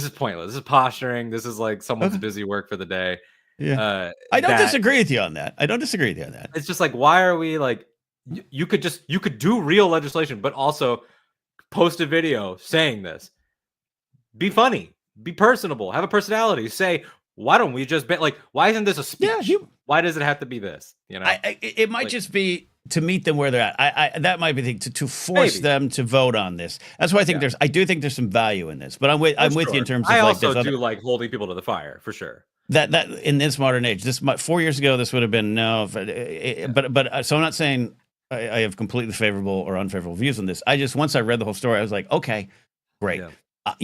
pointless. This is posturing. This is like someone's busy work for the day. Yeah. I don't disagree with you on that. It's just like, why are we like, you could do real legislation, but also post a video saying this. Be funny, be personable, have a personality. Say, why don't we just like, why isn't this a speech? Yeah, why does it have to be this? You know, it might just be to meet them where they're at. That might be the thing, to force them to vote on this. That's why I think I do think there's some value in this. But I'm with you in terms of I also do like holding people to the fire for sure. That in this modern age, 4 years ago, this would have been no. But so I'm not saying I have completely favorable or unfavorable views on this. I just, once I read the whole story, I was like, okay, great. Yeah.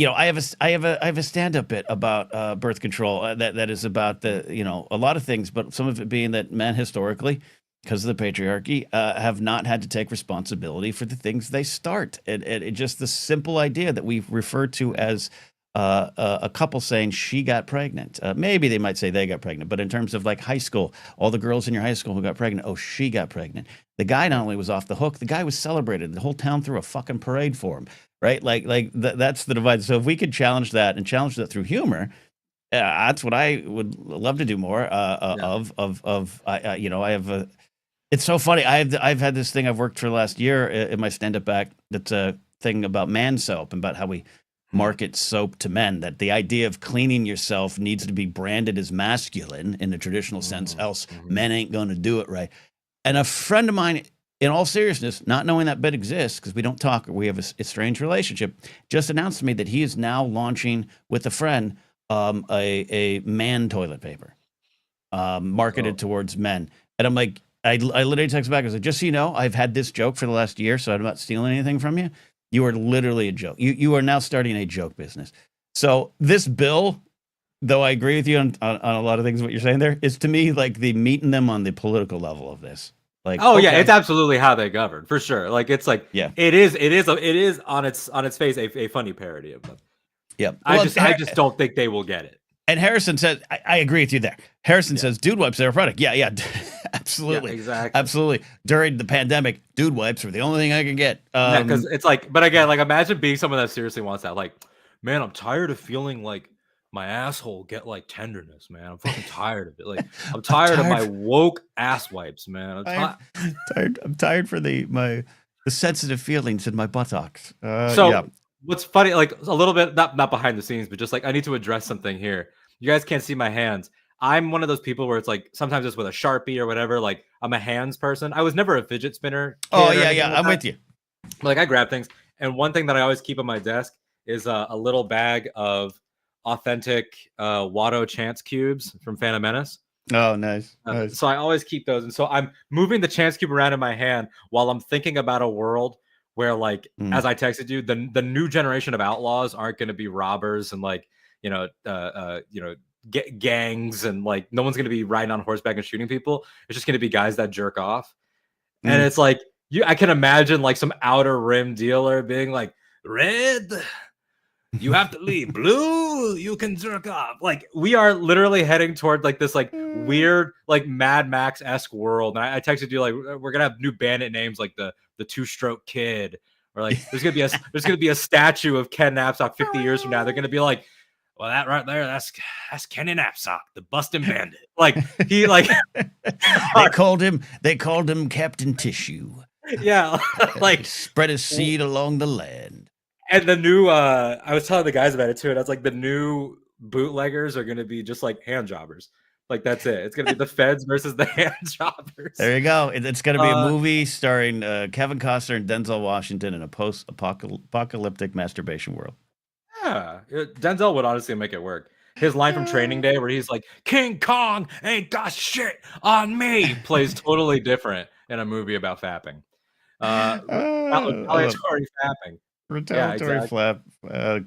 I have a stand-up bit about birth control that is about a lot of things, but some of it being that men historically, because of the patriarchy, have not had to take responsibility for the things they start. And just the simple idea that we refer to as a couple saying she got pregnant. Maybe they might say they got pregnant, but in terms of like high school, all the girls in your high school who got pregnant, oh, she got pregnant. The guy not only was off the hook, the guy was celebrated. The whole town threw a fucking parade for him. Right, that's the divide. So if we could challenge that through humor, that's what I would love to do more of. I have a. It's so funny. I've had this thing I've worked for the last year in my stand-up act. That's a thing about man soap and about how we market soap to men. That the idea of cleaning yourself needs to be branded as masculine in the traditional sense, else men ain't going to do it right. And a friend of mine, in all seriousness, not knowing that bit exists because we don't talk, or we have a strange relationship, just announced to me that he is now launching with a friend a man toilet paper marketed towards men. And I'm like, I literally text back. I was like, just so you know, I've had this joke for the last year, so I'm not stealing anything from you. You are literally a joke. You are now starting a joke business. So this bill, though I agree with you on a lot of things what you're saying there, is to me like the meeting them on the political level of this. Like, yeah, it's absolutely how they govern for sure. Like, it's like, it is on its face a funny parody of them. Yeah, I just don't think they will get it. And Harrison says, I agree with you there. Harrison says, dude wipes are a product. Yeah, absolutely, exactly, absolutely. During the pandemic, dude wipes were the only thing I could get. Because it's like, but again, like, imagine being someone that seriously wants that. Like, man, I'm tired of feeling like my asshole get like tenderness, man. I'm fucking tired of it. Like, I'm tired of my woke ass wipes, man. I'm tired for the sensitive feelings in my buttocks. What's funny, like a little bit, not behind the scenes, but just like, I need to address something here. You guys can't see my hands. I'm one of those people where it's like, sometimes it's with a Sharpie or whatever. Like, I'm a hands person. I was never a fidget spinner. Oh yeah, I'm with you. Like, I grab things, and one thing that I always keep on my desk is a little bag of authentic Watto Chance cubes from Phantom Menace. Oh, nice. So I always keep those, and so I'm moving the Chance cube around in my hand while I'm thinking about a world where, like, as I texted you, the new generation of outlaws aren't going to be robbers and like gangs, and like no one's going to be riding on horseback and shooting people. It's just going to be guys that jerk off, and it's like I can imagine like some outer rim dealer being like, red, you have to leave. Blue, you can jerk off. Like, we are literally heading toward like this like weird like Mad Max-esque world. And I texted you like, we're gonna have new bandit names like the Two-Stroke Kid, or like there's gonna be a statue of Ken Knapsack 50 years from now. They're gonna be like, well, that right there, that's Kenny Knapsack, the busting bandit. Like, he like they called him Captain Tissue. Yeah, like spread his seed along the land. And the new, I was telling the guys about it too, and I was like, the new bootleggers are going to be just like hand jobbers. Like that's it. It's gonna be the feds versus the hand jobbers. There you go. It's gonna be a movie starring Kevin Costner and Denzel Washington in a post-apocalyptic masturbation world. Yeah, Denzel would honestly make it work. His line from Training Day, where he's like, "King Kong ain't got shit on me," plays totally different in a movie about fapping. Retaliatory fapping. Retaliatory flap.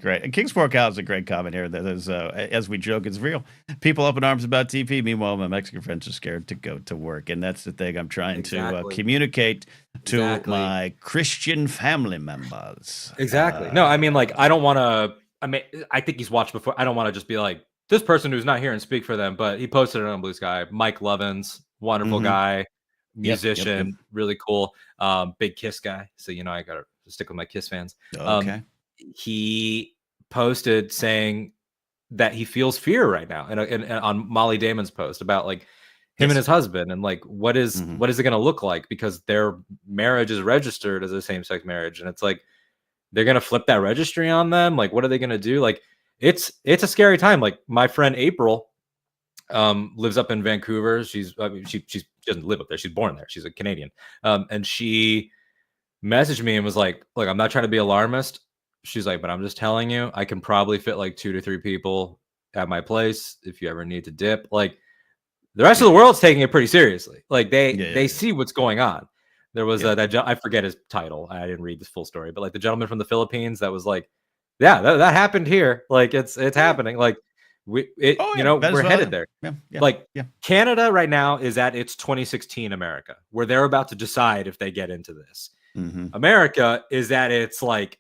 Great. And King's Forecast is a great comment here. That is, as we joke, it's real. People up in arms about TP. Meanwhile, my Mexican friends are scared to go to work. And that's the thing I'm trying to communicate to my Christian family members. Exactly. No, I mean, like, I don't want to. I mean, I think he's watched before. I don't want to just be like, this person who's not here and speak for them, but he posted it on Blue Sky. Mike Lovins, wonderful guy, musician, really cool. Big Kiss guy. So, you know, I got to stick with my Kiss fans. Okay. He posted saying that he feels fear right now, and on Molly Damon's post about like him and his husband, and like what is it going to look like, because their marriage is registered as a same-sex marriage, and it's like they're going to flip that registry on them. Like, what are they going to do? Like, it's a scary time. Like, my friend April lives up in Vancouver. She doesn't live up there. She's born there. She's a Canadian. And she messaged me and was like, look, I'm not trying to be alarmist. She's like, but I'm just telling you, I can probably fit like 2 to 3 people at my place if you ever need to dip. Like, the rest of the world's taking it pretty seriously. Like, they see what's going on. There was that I forget his title. I didn't read this full story, but like the gentleman from the Philippines that was like, yeah, that happened here. Like, it's happening. Like, we're headed there. Like, Canada right now is at its 2016 America, where they're about to decide if they get into this. America is at its, like,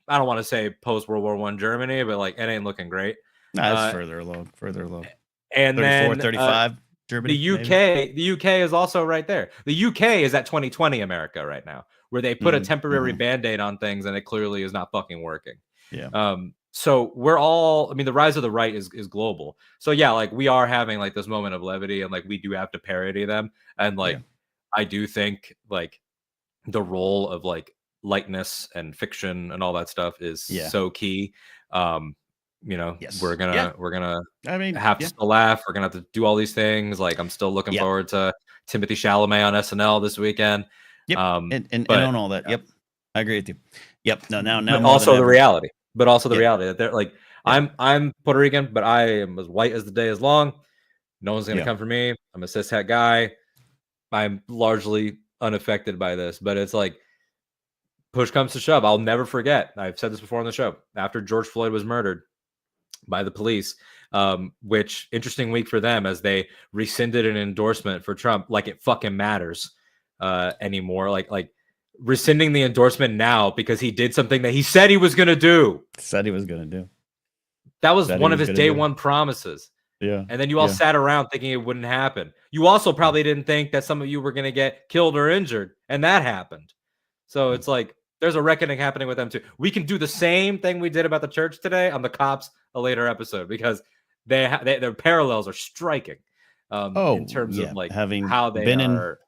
I don't want to say post World War I Germany, but like it ain't looking great. No, it's further along. And 34, then 35. Germany, the UK is also right there. The UK is at 2020 America right now, where they put a temporary band-aid on things, and it clearly is not fucking working. Yeah. So we're all, I mean, the rise of the right is global. So yeah, like we are having like this moment of levity, and like we do have to parody them. And like I do think like the role of like lightness and fiction and all that stuff is so key. You know, we're gonna I mean, have to still laugh. We're gonna have to do all these things. Like, I'm still looking forward to Timothy Chalamet on SNL this weekend. And on all that. I agree with you. Now but also the reality. But also the reality that they're like, I'm Puerto Rican, but I am as white as the day is long. No one's gonna come for me. I'm a cishet guy. I'm largely unaffected by this, but it's like, push comes to shove. I'll never forget. I've said this before on the show. After George Floyd was murdered by the police, which interesting week for them as they rescinded an endorsement for Trump, like it fucking matters anymore. Like rescinding the endorsement now because he did something that he said he was going to do. That was one of his day one promises. Yeah. And then you all sat around thinking it wouldn't happen. You also probably didn't think that some of you were going to get killed or injured, and that happened. So it's like, there's a reckoning happening with them too. We can do the same thing we did about the church today on the cops a later episode, because their parallels are striking in terms of like having how they are.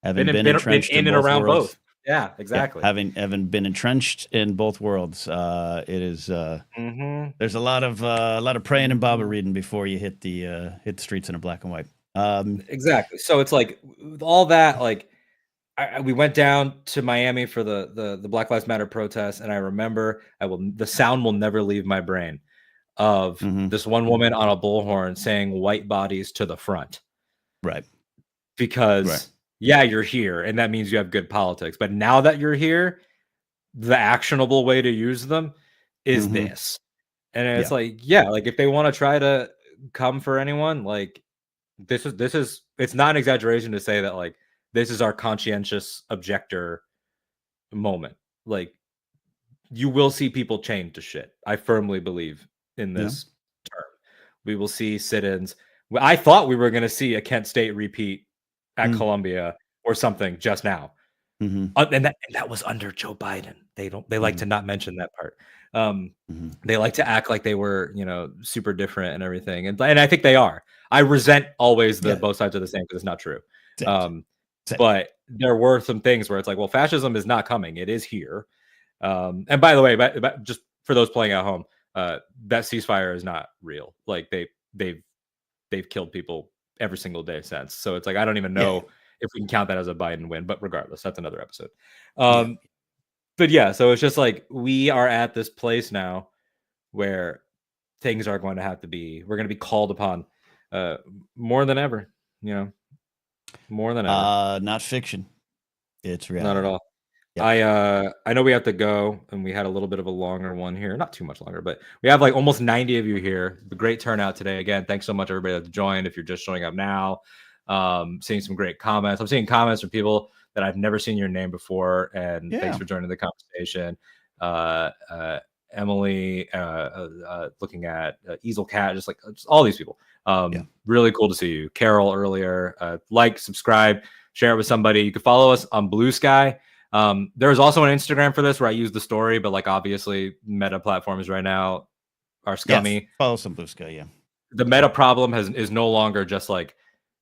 Having been entrenched in and around both. Yeah, exactly. Having been entrenched in both worlds, it is. There's a lot of praying and Bible reading before you hit the streets in a black and white. Exactly. So it's like all that, like. We went down to Miami for the Black Lives Matter protests, and I remember the sound will never leave my brain of this one woman on a bullhorn saying "white bodies to the front," right? Because you're here, and that means you have good politics. But now that you're here, the actionable way to use them is this, and it's like if they want to try to come for anyone, like this is it's not an exaggeration to say that like. This is our conscientious objector moment. Like, you will see people chained to shit. I firmly believe in this term. We will see sit-ins. I thought we were going to see a Kent State repeat at Columbia or something just now. And that was under Joe Biden. They like to not mention that part. They like to act like they were, super different and everything. And I think they are. I resent always the both sides of the same, because it's not true. But there were some things where it's like, well, fascism is not coming. It is here. And by the way, but just for those playing at home, that ceasefire is not real. Like they've they've killed people every single day since. So it's like I don't even know if we can count that as a Biden win, but regardless, that's another episode. But yeah, so it's just like we are at this place now where things are going to have to be, we're going to be called upon more than ever, more than ever. Not fiction. It's reality. Not at all. Yep. I know we have to go, and we had a little bit of a longer one here, not too much longer, but we have like almost 90 of you here. The great turnout today. Again, thanks so much everybody that's joined. If you're just showing up now, seeing some great comments. I'm seeing comments from people that I've never seen your name before, and thanks for joining the conversation. Emily, looking at Easel Cat, just all these people. Really cool to see you. Carol earlier. Like, subscribe, share it with somebody. You can follow us on Blue Sky. There's also an Instagram for this where I use the story, but like obviously Meta platforms right now are scummy. Yes, follow some Blue Sky, The Meta problem is no longer just like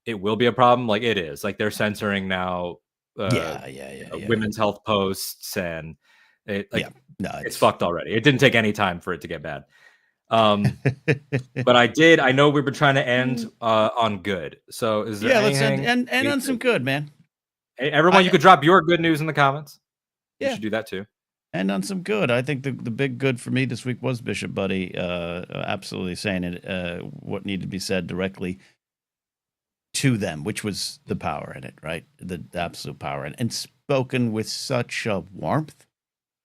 it will be a problem, like it is. Like they're censoring now women's health posts, and it's fucked already. It didn't take any time for it to get bad. But I know we've been trying to end on good. So is there let's end on some good, man. Hey, everyone, you could drop your good news in the comments. You should do that too. And on some good. I think the big good for me this week was Bishop Budde absolutely saying it, what needed to be said directly to them, which was the power in it, right? The absolute power in it. And spoken with such a warmth,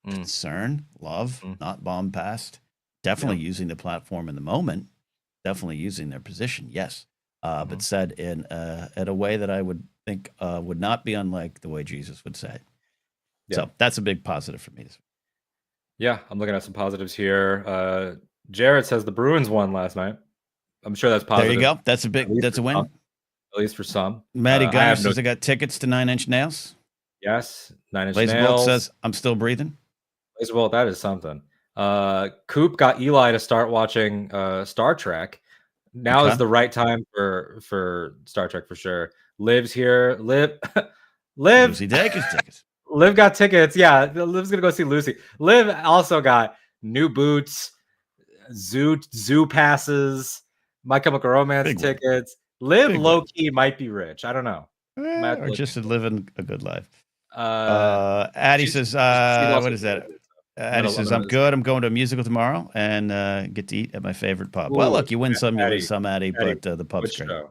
concern, love, not bombast. Definitely using the platform in the moment. Definitely using their position, yes. But said in a way that I would think would not be unlike the way Jesus would say it. So that's a big positive for me this week. Yeah, I'm looking at some positives here. Jared says the Bruins won last night. I'm sure that's positive. There you go. That's a win. At least for some. Maddie Gunner says I got tickets to 9 Inch Nails. Yes, 9 Inch Blaze Nails. Bolt says I'm still breathing. Blaze Bolt, that is something. Coop got Eli to start watching Star Trek. Now is the right time for Star Trek for sure. Liv's here. Liv. Lucy Dacus tickets. Liv got tickets. Yeah, Liv's gonna go see Lucy. Liv also got new boots, zoo passes, My Chemical Romance tickets. Liv low key might be rich. I don't know. Or just living a good life. Addie says, what is that? Addie says, I'm good. I'm going to a musical tomorrow and get to eat at my favorite pub. Well, look, you win some, you lose some, Addie, but the pub's great.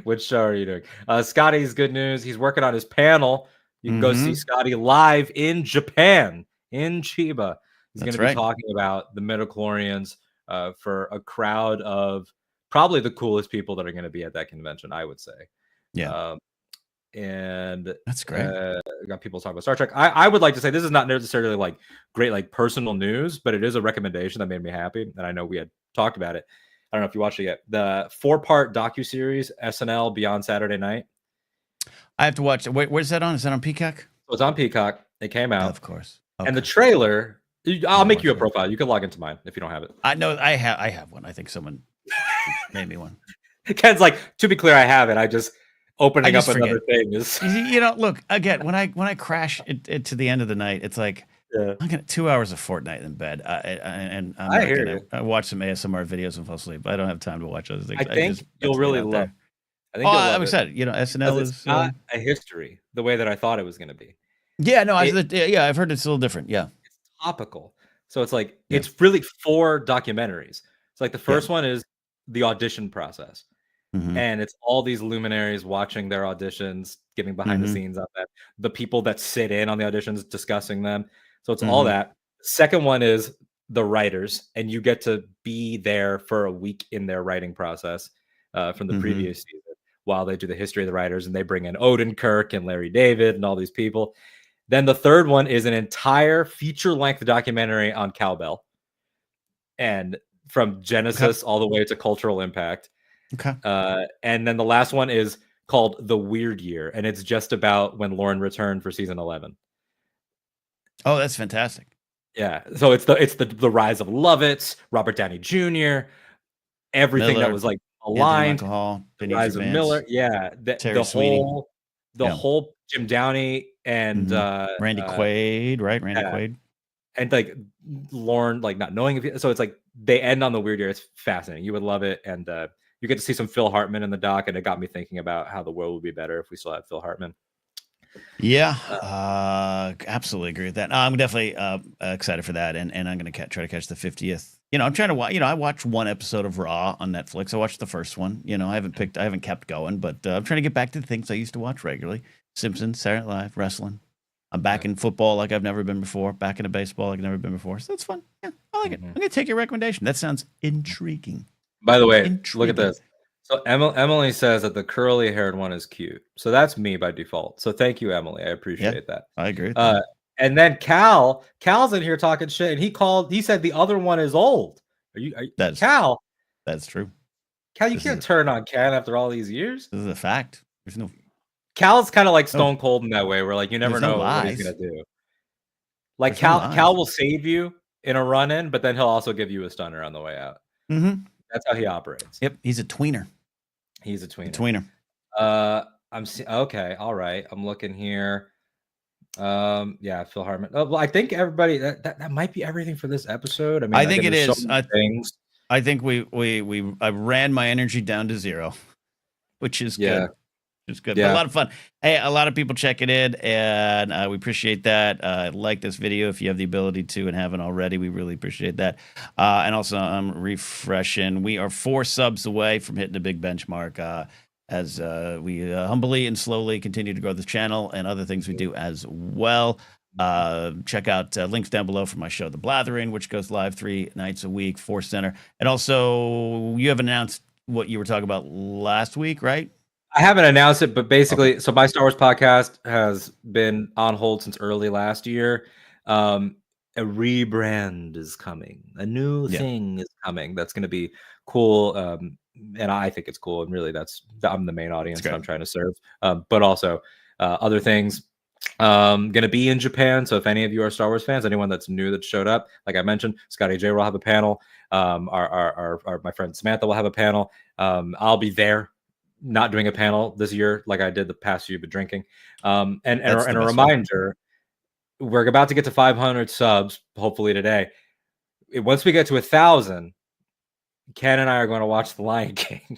Which show are you doing? Scotty's good news. He's working on his panel. You can go see Scotty live in Japan, in Chiba. He's going to be talking about the midichlorians for a crowd of probably the coolest people that are going to be at that convention, I would say. Yeah. And that's great. We got people talking about Star Trek. I would like to say this is not necessarily like great, like personal news, but it is a recommendation that made me happy. And I know we had talked about it. I don't know if you watched it yet. The 4-part docuseries SNL Beyond Saturday Night. I have to watch it. Wait, where's that on? Is that on Peacock? So it's on Peacock. It came out. Of course. Okay. And the trailer, I'll make you a profile. You can log into mine if you don't have it. I know I have one. I think someone made me one. Ken's like, to be clear, I have it. I just opening up another thing is look, again, when I crash it to the end of the night, it's like I'm gonna 2 hours of Fortnite in bed, and I'm gonna watch some ASMR videos and fall asleep. I don't have time to watch other things. I think you'll really love. I think I'm excited. SNL is not a history the way that I thought it was going to be. Yeah, no, I've heard it's a little different. Yeah, it's topical. So it's like it's really 4 documentaries. It's like the first one is the audition process. And it's all these luminaries watching their auditions, giving behind the scenes on that. The people that sit in on the auditions, discussing them. So it's all that. Second one is the writers, and you get to be there for a week in their writing process from the previous season while they do the history of the writers, and they bring in Odenkirk and Larry David and all these people. Then the third one is an entire feature-length documentary on cowbell, and from Genesis all the way to cultural impact. Okay. And then the last one is called The Weird Year, and it's just about when Lauren returned for season 11. Oh, that's fantastic. Yeah. So it's the rise of Lovitz, Robert Downey Jr., everything Miller, that was like aligned. Hall, the rise of Miller. Yeah. The whole Jim Downey and Randy Quaid, right? Randy Quaid. And like Lauren, like not knowing if so it's like they end on The Weird Year. It's fascinating. You would love it. And you get to see some Phil Hartman in the doc, and it got me thinking about how the world would be better if we still had Phil Hartman. Yeah, absolutely agree with that. No, I'm definitely excited for that, and I'm going to try to catch the 50th. I'm trying to watch. I watched one episode of Raw on Netflix. I watched the first one. I haven't kept going, but I'm trying to get back to the things I used to watch regularly: Simpsons, Saturday Night Live, wrestling. I'm back in football like I've never been before. Back into baseball like I've never been before. So that's fun. Yeah, I like it. I'm going to take your recommendation. That sounds intriguing. By the way, look at this. So Emily says that the curly-haired one is cute. So that's me by default. So thank you, Emily. I appreciate that. I agree with that. And then Cal's in here talking shit, and he said the other one is old. Cal? That's true. Cal, you can't turn on Ken after all these years. This is a fact. There's no. Cal's kind of like Stone Cold in that way, where like you never know what he's gonna do. Like Cal will save you in a run-in, but then he'll also give you a stunner on the way out. Mm-hmm. That's how he operates. Yep, he's a tweener. He's a tweener. Okay, all right. I'm looking here. Yeah, Phil Hartman. Well, I think everybody that might be everything for this episode. I mean, I think it is. I think I ran my energy down to 0, which is good. It's good. Yeah. But a lot of fun. Hey, a lot of people checking in, and we appreciate that. Like this video if you have the ability to and haven't already. We really appreciate that. And also, I'm refreshing. We are 4 subs away from hitting a big benchmark as we humbly and slowly continue to grow the channel and other things we do as well. Check out links down below for my show, The Blathering, which goes live 3 nights a week, Force Center. And also, you have announced what you were talking about last week, right? I haven't announced it, but basically, so my Star Wars podcast has been on hold since early last year. A rebrand is coming. A new thing is coming. That's going to be cool. And I think it's cool. And really, I'm the main audience that I'm trying to serve. But also other things. Going to be in Japan. So if any of you are Star Wars fans, anyone that's new that showed up, like I mentioned, Scotty J will have a panel. My friend Samantha will have a panel. I'll be there. Not doing a panel this year like I did the past few, but drinking. And a reminder, we're about to get to 500 subs, hopefully today. Once we get to 1,000, Ken and I are going to watch The Lion King,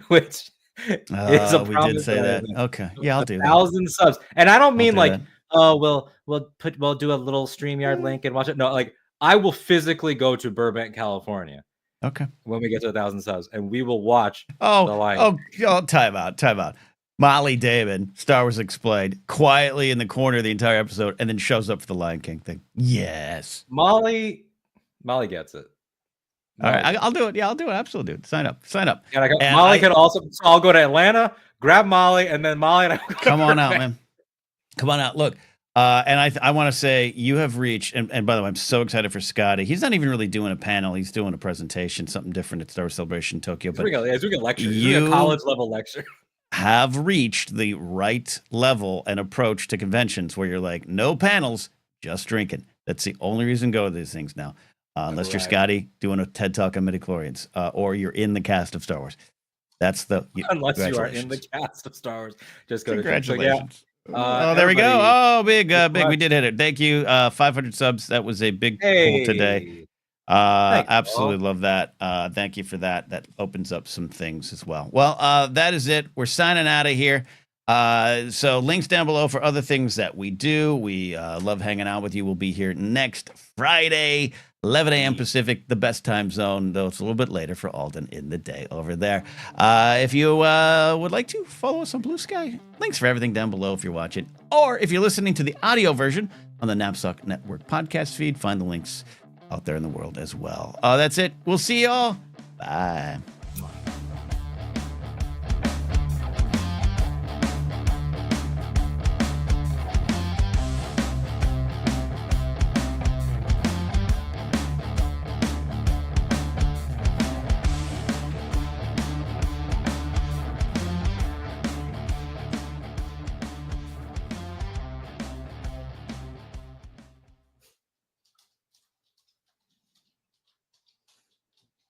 which is a we did say that. Okay, yeah, I'll do 1,000 subs, and I don't mean like, we'll do a little StreamYard link and watch it. No, like I will physically go to Burbank, California. Okay. When we get to 1,000 subs, and we will watch The Lion King. Time out. Molly Damon, Star Wars Explained, quietly in the corner of the entire episode, and then shows up for the Lion King thing. Yes. Molly gets it. All right, I'll do it. Yeah, I'll do it. Absolutely, dude. Sign up. And Molly can also. So I'll go to Atlanta, grab Molly, and then Molly and I. Come on out, man. Come on out. Look. And I want to say you have reached, and by the way, I'm so excited for Scotty. He's not even really doing a panel. He's doing a presentation, something different at Star Wars Celebration Tokyo. But he's doing a lecture. He's doing a college level lecture. Have reached the right level and approach to conventions where you're like, no panels, just drinking. That's the only reason to go to these things now. Unless you're Scotty doing a TED Talk on midichlorians, or you're in the cast of Star Wars. That's unless you are in the cast of Star Wars. Just go congratulations. There we go. Oh, big. We did hit it. Thank you. 500 subs. That was a big pull today. Absolutely love that. Thank you for that. That opens up some things as well. Well, that is it. We're signing out of here. So links down below for other things that we do. We love hanging out with you. We'll be here next Friday, 11 a.m. Pacific, the best time zone, though it's a little bit later for Alden in the day over there. If you would like to follow us on Blue Sky, links for everything down below if you're watching. Or if you're listening to the audio version on the Knapsack Network podcast feed, find the links out there in the world as well. That's it. We'll see y'all. Bye.